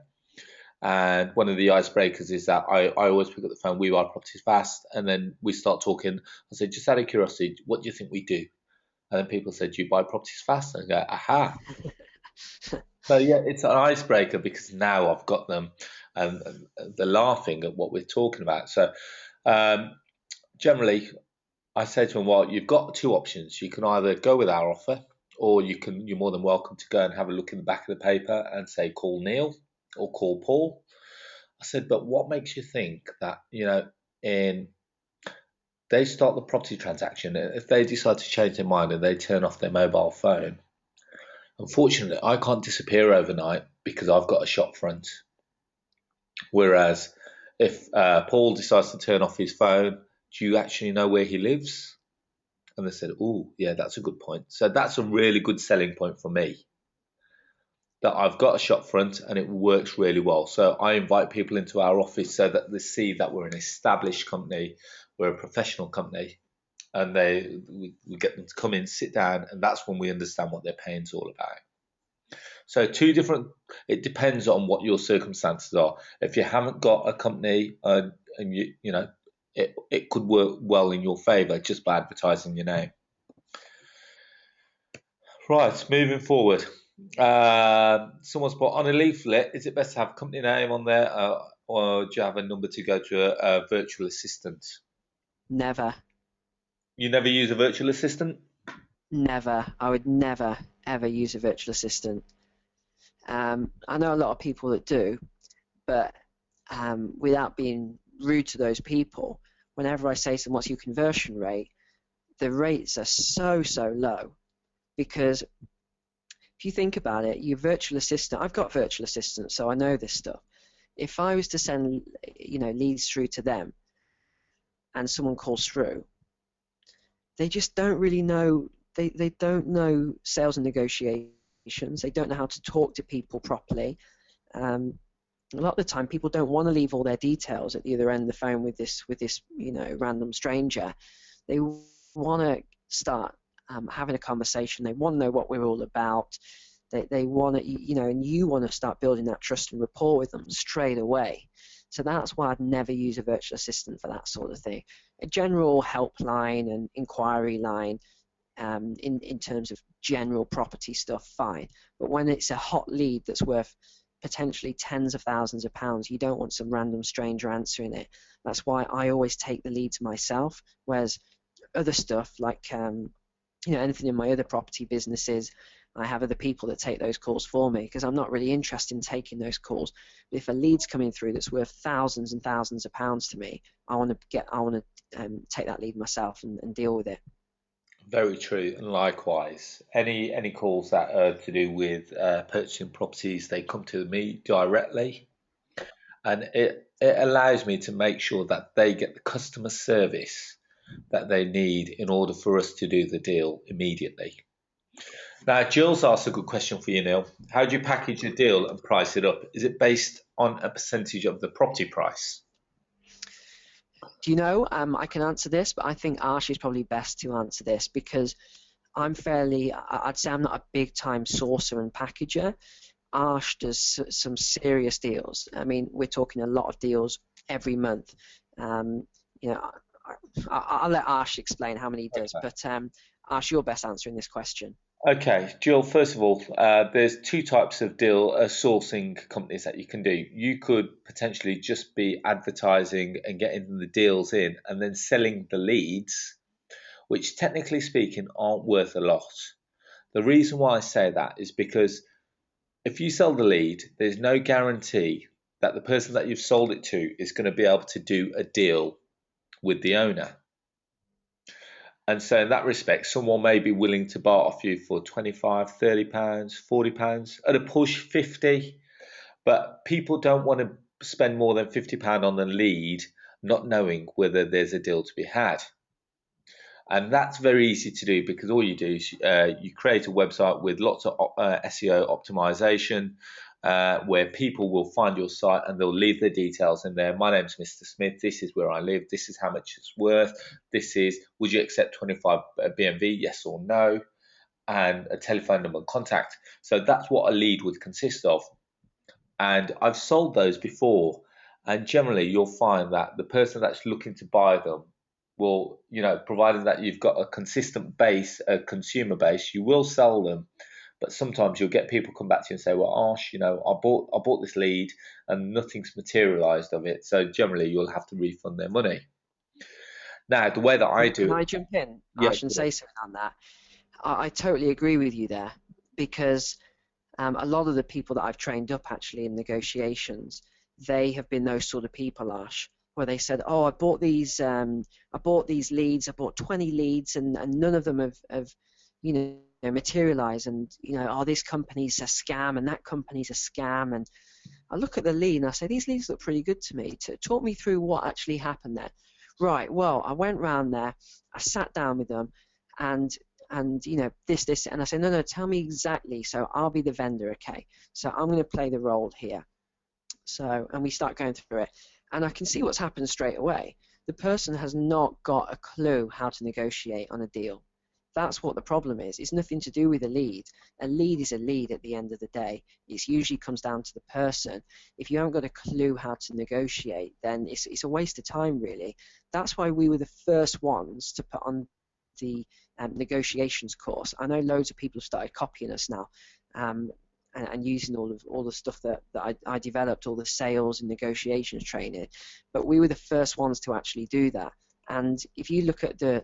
And one of the icebreakers is that I always pick up the phone, we buy properties fast, and then we start talking. I said, just out of curiosity, what do you think we do? And then people said, do you buy properties fast? And I go, aha. So yeah, it's an icebreaker because now I've got them, and they're laughing at what we're talking about. So um, generally, I say to them, well, you've got two options. You can either go with our offer, or you're more than welcome to go and have a look in the back of the paper and say, call Neil or call Paul. I said, but what makes you think that, in they start the property transaction, if they decide to change their mind and they turn off their mobile phone, unfortunately, I can't disappear overnight because I've got a shop front. Whereas if Paul decides to turn off his phone, do you actually know where he lives? And they said, oh, yeah, that's a good point. So that's a really good selling point for me, that I've got a shop front and it works really well. So I invite people into our office so that they see that we're an established company, we're a professional company, and we get them to come in, sit down, and that's when we understand what their pain's all about. So two different. It depends on what your circumstances are. If you haven't got a company, and it could work well in your favour just by advertising your name. Right, moving forward. Someone's put on a leaflet. Is it best to have a company name on there, or do you have a number to go to a virtual assistant? Never, You never use a virtual assistant? never. I would never ever use a virtual assistant. I know a lot of people that do, but without being rude to those people, whenever I say to them, what's your conversion rate? The rates are so low because if you think about it, your virtual assistant, I've got virtual assistants, so I know this stuff. If I was to send, leads through to them and someone calls through, they just don't really know, they don't know sales and negotiations. They don't know how to talk to people properly. Um, a lot of the time people don't want to leave all their details at the other end of the phone with this random stranger. They want to start having a conversation. They want to know what we're all about. They want to, and you want to start building that trust and rapport with them straight away. So that's why I'd never use a virtual assistant for that sort of thing. A general helpline and inquiry line, in terms of general property stuff, fine. But when it's a hot lead that's worth potentially tens of thousands of pounds, you don't want some random stranger answering it. That's why I always take the leads myself. Whereas other stuff like anything in my other property businesses, I have other people that take those calls for me because I'm not really interested in taking those calls. But if a lead's coming through that's worth thousands and thousands of pounds to me, I want to take that lead myself and deal with it. Very true, and likewise, any calls that are to do with purchasing properties, they come to me directly, and it allows me to make sure that they get the customer service that they need in order for us to do the deal immediately. Now, Jill's asked a good question for you, Neil. How do you package a deal and price it up? Is it based on a percentage of the property price? Do you know? I can answer this, but I think Arsh is probably best to answer this because I'd say I'm not a big time sourcer and packager. Arsh does some serious deals. I mean, we're talking a lot of deals every month. Um, you know, I'll let Arsh explain how many he does, Okay. but Arsh, you're best answering this question. Okay, Jill, first of all, there's two types of deal sourcing companies that you can do. You could potentially just be advertising and getting the deals in and then selling the leads, which technically speaking aren't worth a lot. The reason why I say that is because if you sell the lead, there's no guarantee that the person that you've sold it to is going to be able to do a deal with the owner. And so in that respect, someone may be willing to buy off you for 25, 30 pounds, 40 pounds, at a push 50. But people don't want to spend more than £50 on the lead, not knowing whether there's a deal to be had. And that's very easy to do because all you do is you create a website with lots of SEO optimization, where people will find your site and they'll leave their details in there. My name's Mr. Smith. This is where I live. This is how much it's worth. This is, would you accept 25 BMV? Yes or no? And a telephone number and contact. So that's what a lead would consist of. And I've sold those before, and generally you'll find that the person that's looking to buy them will, provided that you've got a consistent base, a consumer base, you will sell them. But sometimes you'll get people come back to you and say, "Well, Arsh, I bought this lead and nothing's materialised of it." So generally, you'll have to refund their money. Now, the way that I do Can it, I jump in, yeah, Ash, and say something on that? I totally agree with you there because a lot of the people that I've trained up actually in negotiations, they have been those sort of people, Ash, where they said, "Oh, I bought these leads, I bought 20 leads, and none of them have materialized, and oh, this company's a scam, and that company's a scam." And I look at the lead and I say, "These leads look pretty good to me. Talk me through what actually happened there." Right. Well, I went round there, I sat down with them, and this, and I said, "No, no, tell me exactly. So I'll be the vendor, okay? So I'm going to play the role here." So, and we start going through it, and I can see what's happened straight away. The person has not got a clue how to negotiate on a deal. That's what the problem is. It's nothing to do with a lead. A lead is a lead at the end of the day. It usually comes down to the person. If you haven't got a clue how to negotiate, then it's a waste of time, really. That's why we were the first ones to put on the negotiations course. I know loads of people have started copying us now, and using all the stuff that I developed, all the sales and negotiations training. But we were the first ones to actually do that. And if you look at the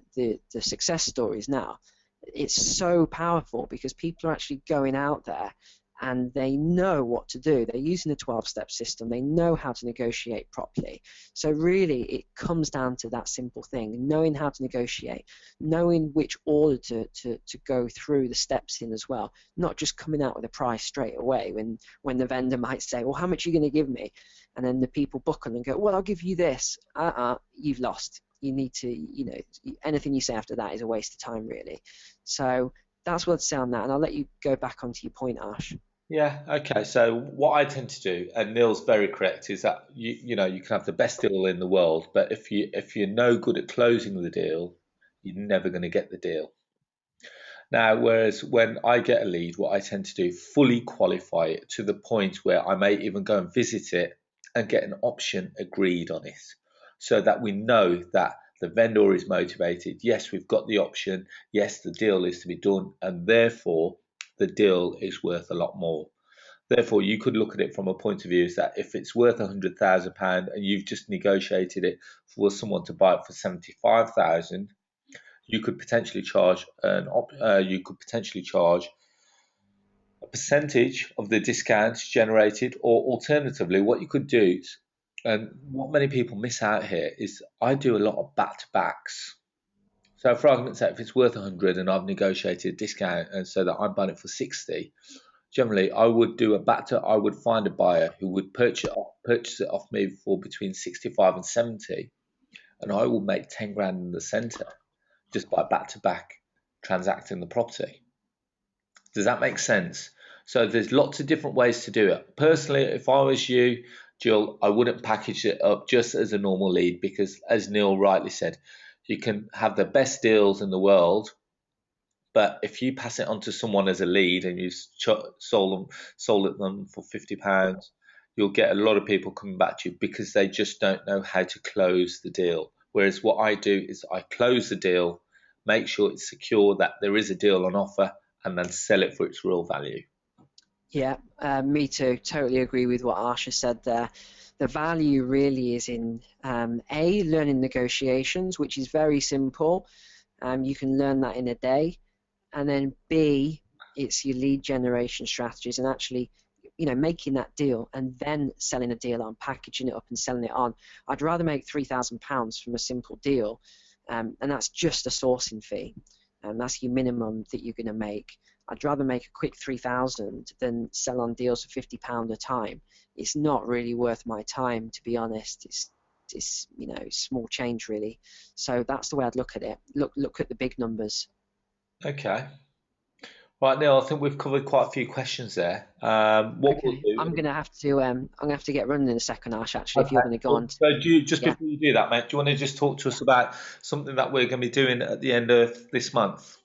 success stories now, it's so powerful because people are actually going out there and they know what to do. They're using the 12-step system. They know how to negotiate properly. So really, it comes down to that simple thing, knowing how to negotiate, knowing which order to go through the steps in as well, not just coming out with a price straight away when the vendor might say, "Well, how much are you going to give me?" And then the people buckle and go, "Well, I'll give you this." You've lost. You need to, anything you say after that is a waste of time, really. So that's what I'd say on that, and I'll let you go back onto your point, Ash. yeah, okay. So what I tend to do, and Neil's very correct, is that you can have the best deal in the world, but if you're no good at closing the deal, you're never going to get the deal. Now, whereas when I get a lead, what I tend to do, fully qualify it to the point where I may even go and visit it and get an option agreed on it, so that we know that the vendor is motivated. Yes, we've got the option. Yes, the deal is to be done, and therefore the deal is worth a lot more. Therefore, you could look at it from a point of view is that if it's worth £100,000 and you've just negotiated it for someone to buy it for 75,000, you could potentially charge a percentage of the discounts generated, or alternatively, what you could do, and what many people miss out here is I do a lot of back to backs. So, for argument's sake, if it's worth 100 and I've negotiated a discount and so that I'm buying it for 60, generally I would do a back to. I would find a buyer who would purchase it off me for between 65 and 70, and I will make 10 grand in the centre just by back to back transacting the property. Does that make sense? So there's lots of different ways to do it. Personally, if I was you, Jill, I wouldn't package it up just as a normal lead because, as Neil rightly said, you can have the best deals in the world, but if you pass it on to someone as a lead and you sold it them for £50, you'll get a lot of people coming back to you because they just don't know how to close the deal. Whereas what I do is I close the deal, make sure it's secure that there is a deal on offer, and then sell it for its real value. Yeah, me too. Totally agree with what Arsha said there. The value really is in learning negotiations, which is very simple. You can learn that in a day. And then B, it's your lead generation strategies and actually, making that deal and then selling a deal on, packaging it up and selling it on. I'd rather make £3,000 from a simple deal, and that's just a sourcing fee, and that's your minimum that you're going to make. I'd rather make a quick 3,000 than sell on deals for £50 a time. It's not really worth my time, to be honest. It's small change really. So that's the way I'd look at it. Look at the big numbers. Okay. Right, Neil, I think we've covered quite a few questions there. What we'll Okay, do. I'm gonna have to get running in a second, Ash. Actually, if Okay. you're gonna go Well, on, so just yeah, before you do that, mate, do you want to just talk to us about something that we're going to be doing at the end of this month?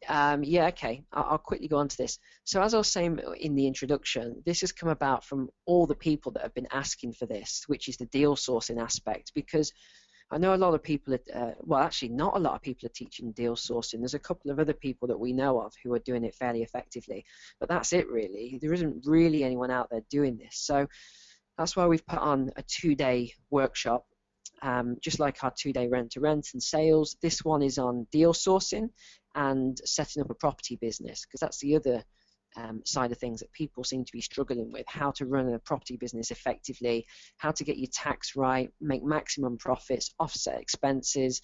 Yeah, okay. I'll quickly go on to this. So, as I was saying in the introduction, this has come about from all the people that have been asking for this, which is the deal sourcing aspect. Because I know a lot of people, well, actually, not a lot of people are teaching deal sourcing. There's a couple of other people that we know of who are doing it fairly effectively, but that's it really. There isn't really anyone out there doing this. So, that's why we've put on a 2-day workshop, just like our 2-day rent to rent and sales. This one is on deal sourcing and setting up a property business, because that's the other side of things that people seem to be struggling with: how to run a property business effectively, how to get your tax right, make maximum profits, offset expenses,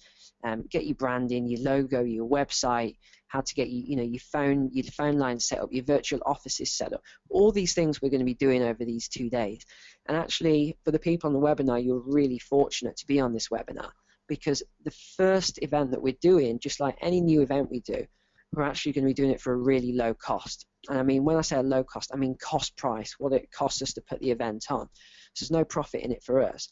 get your branding, your logo, your website, how to get your phone line set up, your virtual offices set up. All these things we're going to be doing over these 2 days. And actually, for the people on the webinar, you're really fortunate to be on this webinar, because the first event that we're doing, just like any new event we do, we're actually going to be doing it for a really low cost. And I mean, when I say a low cost, I mean cost price, what it costs us to put the event on. So there's no profit in it for us.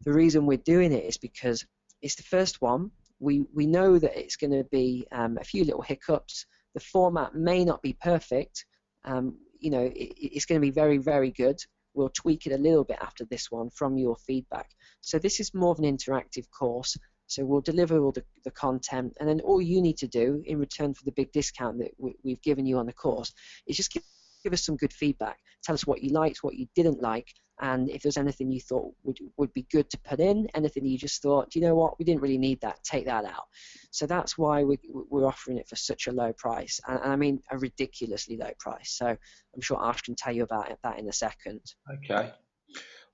The reason we're doing it is because it's the first one. We know that it's going to be a few little hiccups. The format may not be perfect. It's going to be very, very good. We'll tweak it a little bit after this one from your feedback. So this is more of an interactive course. So we'll deliver all the content, and then all you need to do in return for the big discount that we've given you on the course is just give us some good feedback. Tell us what you liked, what you didn't like, and if there's anything you thought would be good to put in, anything you just thought, you know what, we didn't really need that, take that out. So that's why we're offering it for such a low price, and I mean a ridiculously low price. So I'm sure Arsh can tell you about that in a second. Okay.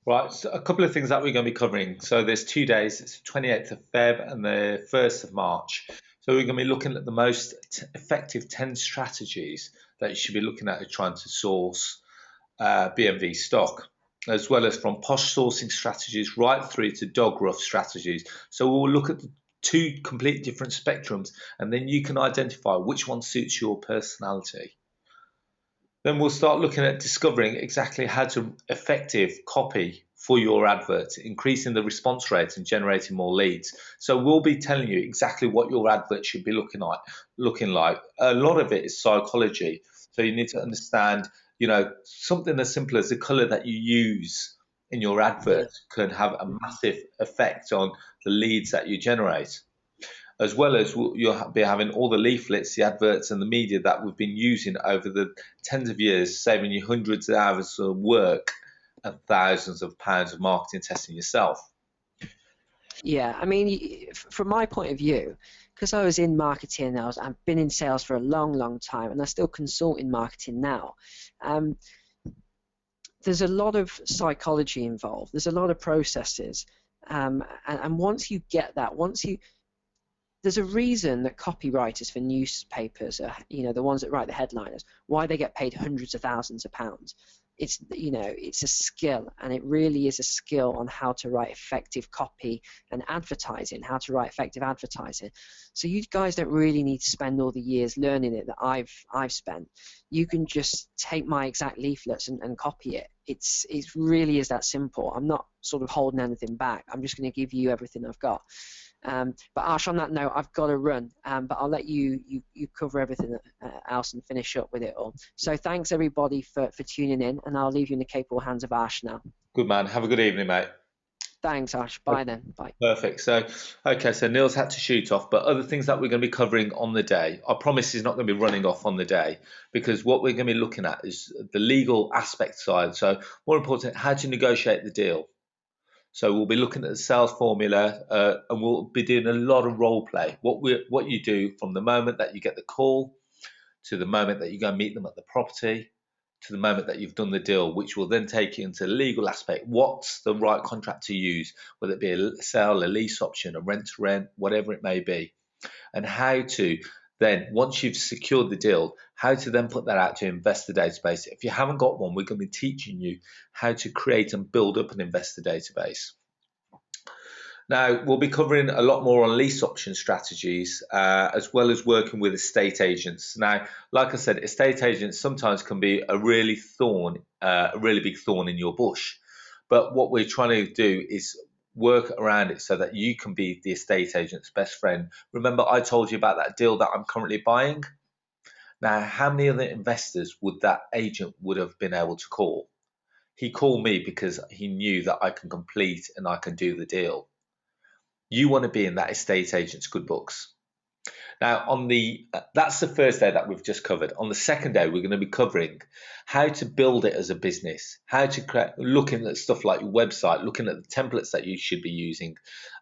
Right, so a couple of things that we're going to be covering. So there's 2 days, it's the 28th of Feb and the 1st of March. So we're going to be looking at the most effective 10 strategies that you should be looking at trying to source BMV stock, as well as from posh sourcing strategies right through to dog rough strategies. So we'll look at the two complete different spectrums, and then you can identify which one suits your personality. Then we'll start looking at discovering exactly how to effective copy for your advert, increasing the response rate and generating more leads. So we'll be telling you exactly what your advert should be looking like. A lot of it is psychology. So you need to understand, something as simple as the color that you use in your advert can have a massive effect on the leads that you generate, as well as you'll be having all the leaflets, the adverts, and the media that we've been using over the tens of years, saving you hundreds of hours of work and thousands of pounds of marketing testing yourself. Yeah, I mean, from my point of view, because I was in marketing, I've been in sales for a long, long time, and I still consult in marketing now. There's a lot of psychology involved. There's a lot of processes, and once you get that, there's a reason that copywriters for newspapers are, the ones that write the headliners, why they get paid hundreds of thousands of pounds. It's a skill, and it really is a skill on how to write effective copy and advertising, how to write effective advertising. So you guys don't really need to spend all the years learning it that I've spent. You can just take my exact leaflets and copy it. It really is that simple. I'm not sort of holding anything back. I'm just going to give you everything I've got. But Arsh, on that note, I've got to run, but I'll let you cover everything else and finish up with it all. So thanks everybody for tuning in, and I'll leave you in the capable hands of Arsh now. Good man. Have a good evening, mate. Thanks, Arsh. Bye then. Bye. Perfect. So Neil's had to shoot off, but other things that we're going to be covering on the day, I promise he's not going to be running off on the day, because what we're going to be looking at is the legal aspect side. So more important, how to negotiate the deal. So we'll be looking at the sales formula, and we'll be doing a lot of role play. What you do from the moment that you get the call to the moment that you go and meet them at the property to the moment that you've done the deal, which will then take you into the legal aspect. What's the right contract to use, whether it be a sale, a lease option, a rent to rent, whatever it may be, and how to then, once you've secured the deal, how to then put that out to investor database. If you haven't got one, we're going to be teaching you how to create and build up an investor database. Now, we'll be covering a lot more on lease option strategies, as well as working with estate agents. Now, like I said, estate agents sometimes can be a really big thorn in your bush. But what we're trying to do is work around it so that you can be the estate agent's best friend. Remember, I told you about that deal that I'm currently buying? Now, how many other investors would that agent would have been able to call? He called me because he knew that I can complete and I can do the deal. You want to be in that estate agent's good books. Now, that's the first day that we've just covered. On the second day, we're going to be covering how to build it as a business, how to create, looking at stuff like your website, looking at the templates that you should be using,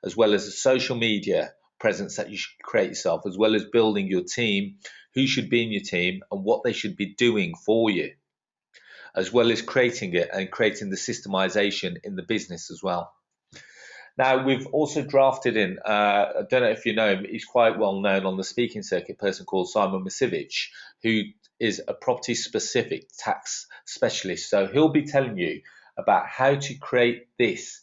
as well as the social media presence that you should create yourself, as well as building your team, who should be in your team, and what they should be doing for you, as well as creating it and creating the systemization in the business as well. Now, we've also drafted in, I don't know if you know him, he's quite well known on the speaking circuit, a person called Simon Masivic, who is a property specific tax specialist. So he'll be telling you about how to create this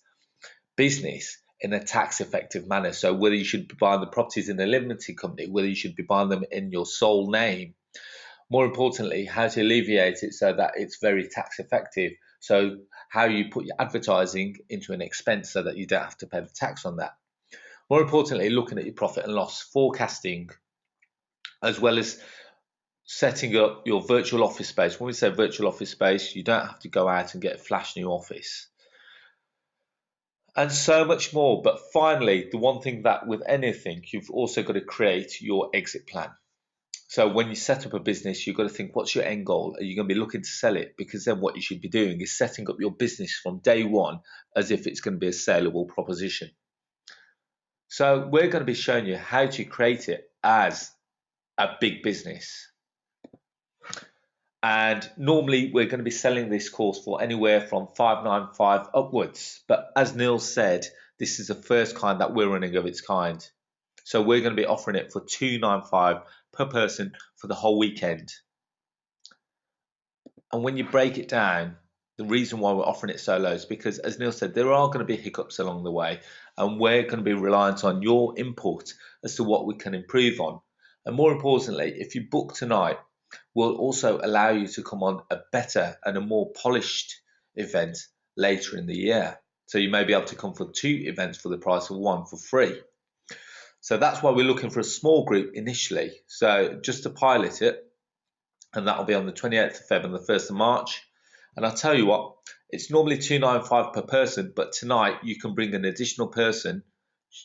business in a tax effective manner. So whether you should be buying the properties in a limited company, whether you should be buying them in your sole name, more importantly, how to alleviate it so that it's very tax effective. So how you put your advertising into an expense so that you don't have to pay the tax on that. More importantly, looking at your profit and loss forecasting, as well as setting up your virtual office space. When we say virtual office space, you don't have to go out and get a flash new office. And so much more. But finally, the one thing that with anything, you've also got to create your exit plan. So when you set up a business, you've got to think, what's your end goal? Are you going to be looking to sell it? Because then what you should be doing is setting up your business from day one as if it's going to be a saleable proposition. So we're going to be showing you how to create it as a big business. And normally we're going to be selling this course for anywhere from $595 upwards. But as Neil said, this is the first kind that we're running of its kind. So we're going to be offering it for $295 per person for the whole weekend. And when you break it down, the reason why we're offering it so low is because, as Neil said, there are going to be hiccups along the way, and we're going to be reliant on your input as to what we can improve on. And more importantly, if you book tonight, we'll also allow you to come on a better and a more polished event later in the year. So you may be able to come for 2 events for the price of 1 for free. So that's why we're looking for a small group initially. So just to pilot it, and that'll be on the 28th of Feb and the 1st of March. And I'll tell you what, it's normally $295 per person, but tonight you can bring an additional person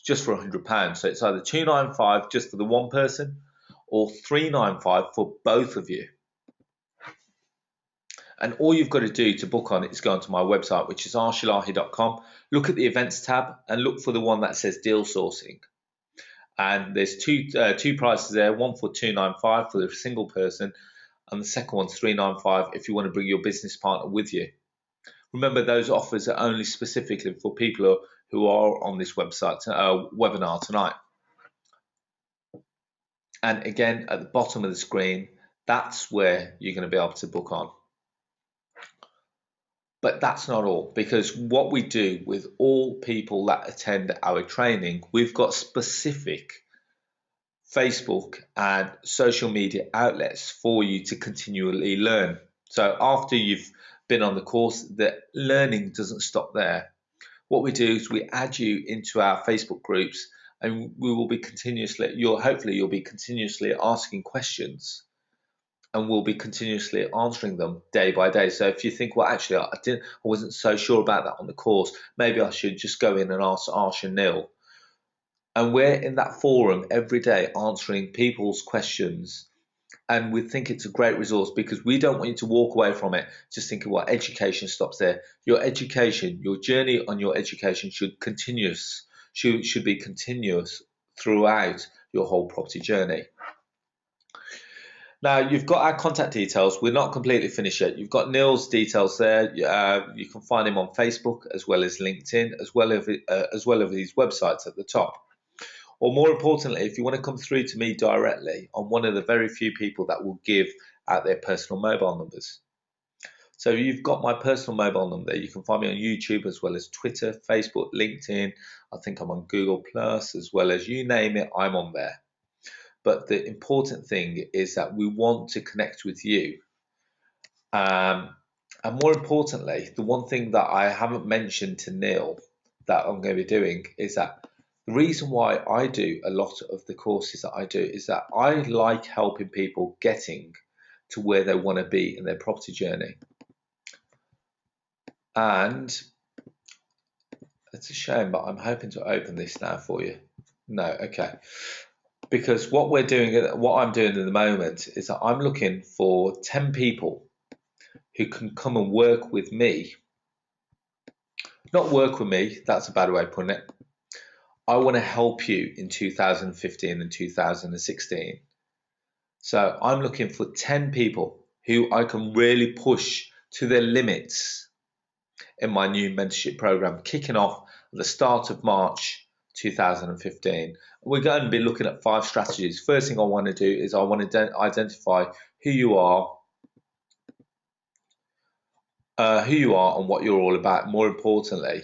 just for £100. So it's either $295 just for the one person or $395 for both of you. And all you've got to do to book on it is go onto my website, which is arshellahi.com. Look at the events tab and look for the one that says deal sourcing. And there's two prices there, one for $295 for the single person, and the second one's $395 if you want to bring your business partner with you. Remember, those offers are only specifically for people who are on this website webinar tonight. And again, at the bottom of the screen, that's where you're going to be able to book on. But that's not all, because what we do with all people that attend our training, we've got specific Facebook and social media outlets for you to continually learn. So after you've been on the course, the learning doesn't stop there. What we do is we add you into our Facebook groups, and we will be continuously, hopefully you'll be continuously asking questions, and we'll be continuously answering them day by day. So if you think, well, actually, I wasn't so sure about that on the course, maybe I should just go in and ask Arsh and Neil. And we're in that forum every day answering people's questions. And we think it's a great resource because we don't want you to walk away from it just thinking, well, education stops there. Your education, your journey on your education should be continuous throughout your whole property journey. Now, you've got our contact details. We're not completely finished yet. You've got Neil's details there. You can find him on Facebook as well as LinkedIn, as well as his websites at the top. Or more importantly, if you want to come through to me directly, I'm one of the very few people that will give out their personal mobile numbers. So you've got my personal mobile number. You can find me on YouTube as well as Twitter, Facebook, LinkedIn. I think I'm on Google Plus as well as you name it, I'm on there. But the important thing is that we want to connect with you. And more importantly, the one thing that I haven't mentioned to Neil that I'm going to be doing is that The reason why I do a lot of the courses that I do is that I like helping people getting to where they want to be in their property journey. And it's a shame, but I'm hoping to open this now for you. No, okay. Because what I'm doing at the moment is that I'm looking for 10 people who can come and work with me. Not work with me, that's a bad way of putting it. I want to help you in 2015 and 2016. So I'm looking for 10 people who I can really push to their limits in my new mentorship program, kicking off at the start of March 2015. We're going to be looking at 5 strategies. First thing I want to do is I want to identify who you are and what you're all about. More importantly,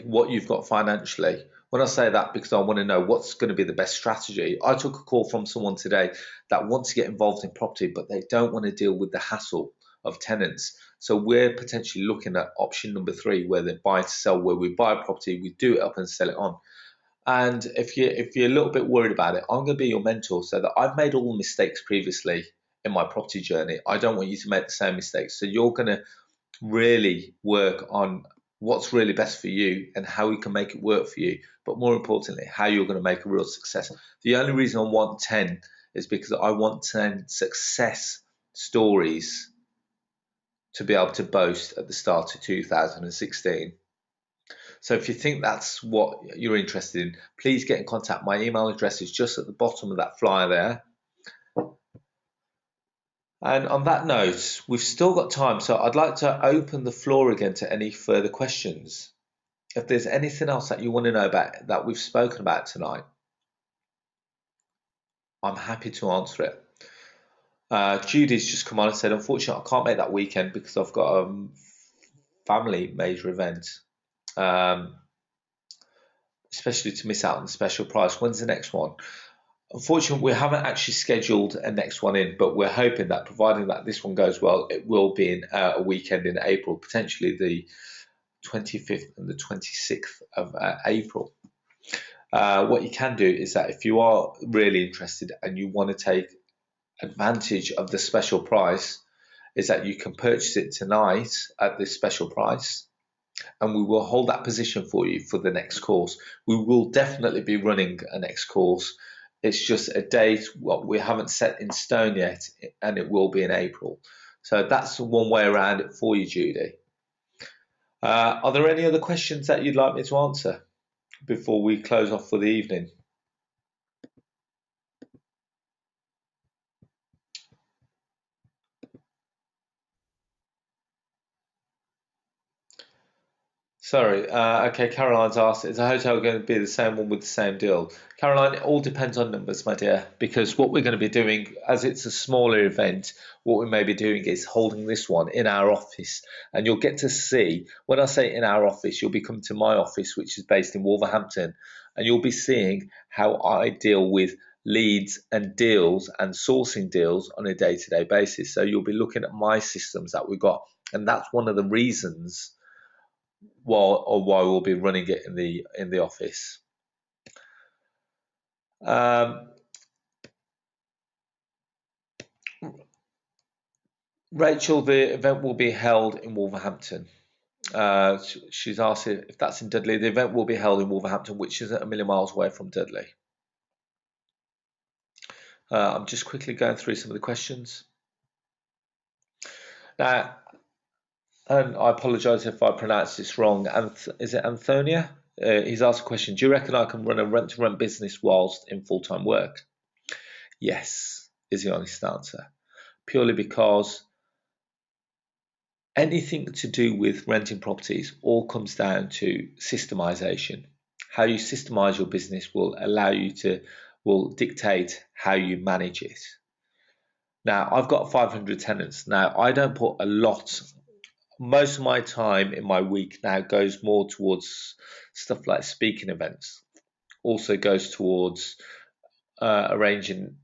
what you've got financially. When I say that, because I want to know what's going to be the best strategy. I took a call from someone today that wants to get involved in property, but they don't want to deal with the hassle of tenants. So we're potentially looking at option number 3, where they buy to sell, where we buy a property, we do it up and sell it on. And if you're a little bit worried about it, I'm going to be your mentor, so that I've made all the mistakes previously in my property journey. I don't want you to make the same mistakes. So you're going to really work on what's really best for you and how we can make it work for you, but more importantly, how you're going to make a real success. The only reason I want 10 is because I want 10 success stories to be able to boast at the start of 2016. So if you think that's what you're interested in, please get in contact. My email address is just at the bottom of that flyer there. And on that note, we've still got time, so I'd like to open the floor again to any further questions. If there's anything else that you want to know about that we've spoken about tonight, I'm happy to answer it. Judy's just come on and said, unfortunately, I can't make that weekend because I've got a family major event, especially to miss out on the special price. When's the next one? Unfortunately, we haven't actually scheduled a next one in, but we're hoping that, providing that this one goes well, it will be in a weekend in April, potentially the 25th and the 26th of April. What you can do is that if you are really interested and you want to take advantage of the special price, is that you can purchase it tonight at this special price, and we will hold that position for you for the next course. We will definitely be running a next course. It's just a date what we haven't set in stone yet, and it will be in April. So that's one way around it for you, Judy. Are there any other questions that you'd like me to answer before we close off for the evening? Sorry, okay, Caroline's asked, is the hotel going to be the same one with the same deal? Caroline, it all depends on numbers, my dear, because what we're going to be doing, as it's a smaller event, what we may be doing is holding this one in our office, and you'll get to see, when I say in our office, you'll be coming to my office, which is based in Wolverhampton, and you'll be seeing how I deal with leads and deals and sourcing deals on a day-to-day basis. So you'll be looking at my systems that we've got, and that's one of the reasons why we'll be running it in the office. Rachel, the event will be held in Wolverhampton. She's asked if that's in Dudley. The event will be held in Wolverhampton, which isn't a million miles away from Dudley. I'm just quickly going through some of the questions. Now, and I apologise if I pronounce this wrong. Is it Antonia? He's asked a question. Do you reckon I can run a rent-to-rent business whilst in full-time work? Yes, is the honest answer. Purely because anything to do with renting properties all comes down to systemization. How you systemize your business will dictate how you manage it. Now, I've got 500 tenants. Now, I don't put a lot. Most of my time in my week now goes more towards stuff like speaking events. Also goes towards arranging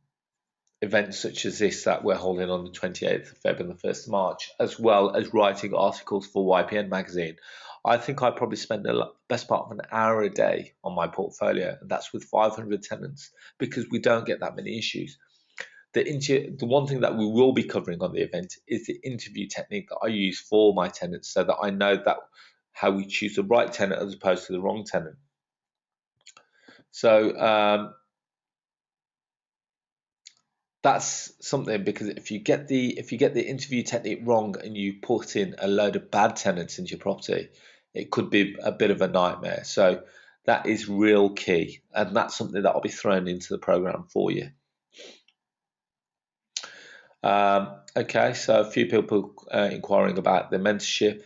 events such as this that we're holding on the 28th of February and the 1st of March, as well as writing articles for YPN magazine. I think I probably spend the best part of an hour a day on my portfolio, and that's with 500 tenants, because we don't get that many issues. The one thing that we will be covering on the event is the interview technique that I use for my tenants, so that I know that how we choose the right tenant as opposed to the wrong tenant. So that's something, because if you get the interview technique wrong and you put in a load of bad tenants into your property, it could be a bit of a nightmare. So that is real key, and that's something that I'll be throwing into the program for you. Okay, so a few people inquiring about the mentorship.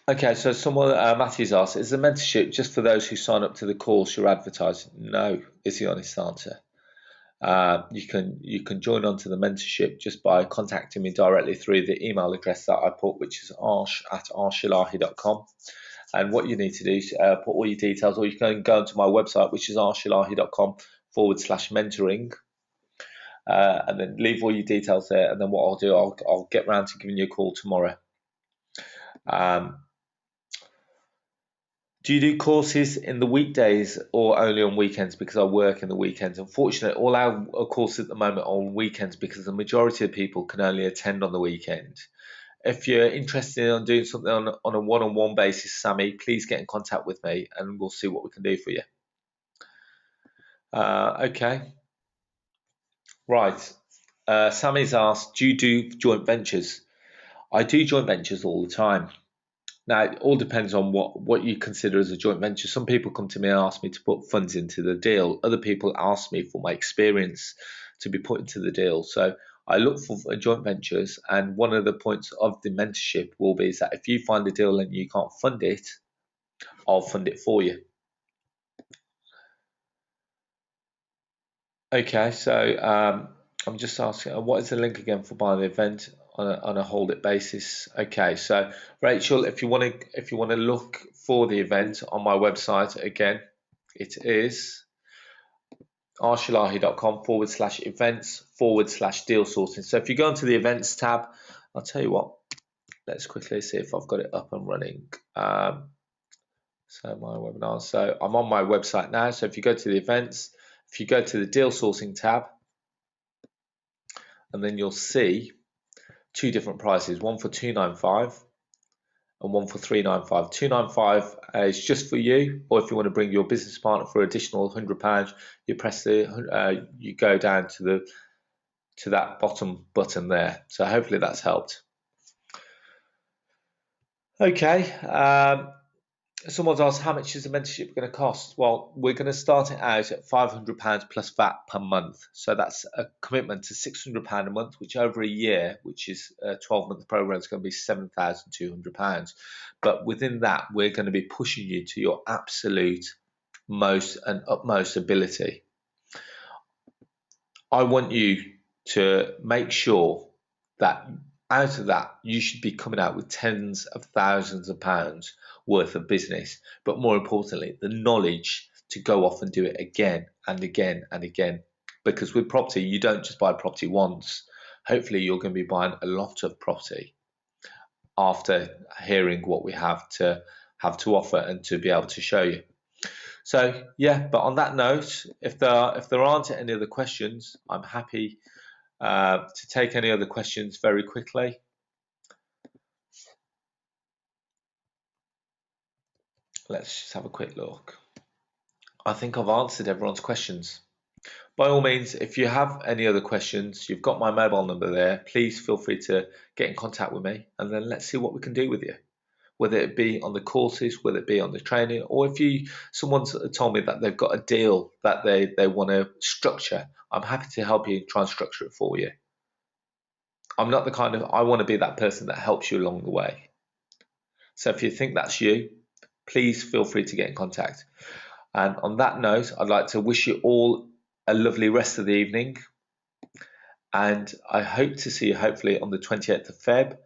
Okay, so someone, Matthew's asked, is the mentorship just for those who sign up to the course you're advertising? No, is the honest answer. You can join onto the mentorship just by contacting me directly through the email address that I put, which is arsh@arshellahi.com. And what you need to do is put all your details, or you can go onto my website, which is arshellahi.com/mentoring, and then leave all your details there. And then what I'll do, I'll get round to giving you a call tomorrow. Do you do courses in the weekdays or only on weekends? Because I work in the weekends. Unfortunately, all our courses at the moment are on weekends, because the majority of people can only attend on the weekend. If you're interested in doing something on a one-on-one basis, Sammy, please get in contact with me and we'll see what we can do for you. Okay. Right. Sammy's asked, do you do joint ventures? I do joint ventures all the time. Now, it all depends on what you consider as a joint venture. Some people come to me and ask me to put funds into the deal. Other people ask me for my experience to be put into the deal. So I look for joint ventures, and one of the points of the mentorship will be is that if you find a deal and you can't fund it, I'll fund it for you. Okay, so I'm just asking, what is the link again for buying the event on a hold it basis? Okay, so Rachel, if you want to look for the event on my website, again, it is arshellahi.com/events/deal sourcing. So if you go into the events tab, I'll tell you what, let's quickly see if I've got it up and running. So my webinar, so I'm on my website now. So if you go to the events, if you go to the deal sourcing tab, and then you'll see two different prices, one for $295 and one for $395. $295 is just for you, or if you want to bring your business partner for additional £100, you press you go down to that bottom button there. So hopefully that's helped. Okay. Someone's asked, how much is the mentorship going to cost? Well, we're going to start it out at £500 plus VAT per month. So that's a commitment to £600 a month, which over a year, which is a 12-month program, is going to be £7,200. But within that, we're going to be pushing you to your absolute most and utmost ability. I want you to make sure that out of that, you should be coming out with tens of thousands of pounds worth of business, but more importantly, the knowledge to go off and do it again and again and again. Because with property, you don't just buy property once. Hopefully, you're going to be buying a lot of property after hearing what we have to offer and to be able to show you. So yeah, but on that note, if there aren't any other questions, I'm happy to take any other questions very quickly. Let's just have a quick look. I think I've answered everyone's questions. By all means, if you have any other questions, you've got my mobile number there. Please feel free to get in contact with me, and then let's see what we can do with you. Whether it be on the courses, whether it be on the training, or if someone's told me that they've got a deal that they want to structure, I'm happy to help you try and structure it for you. I'm not the kind of, I want to be that person that helps you along the way. So if you think that's you, please feel free to get in contact. And on that note, I'd like to wish you all a lovely rest of the evening. And I hope to see you hopefully on the 28th of Feb.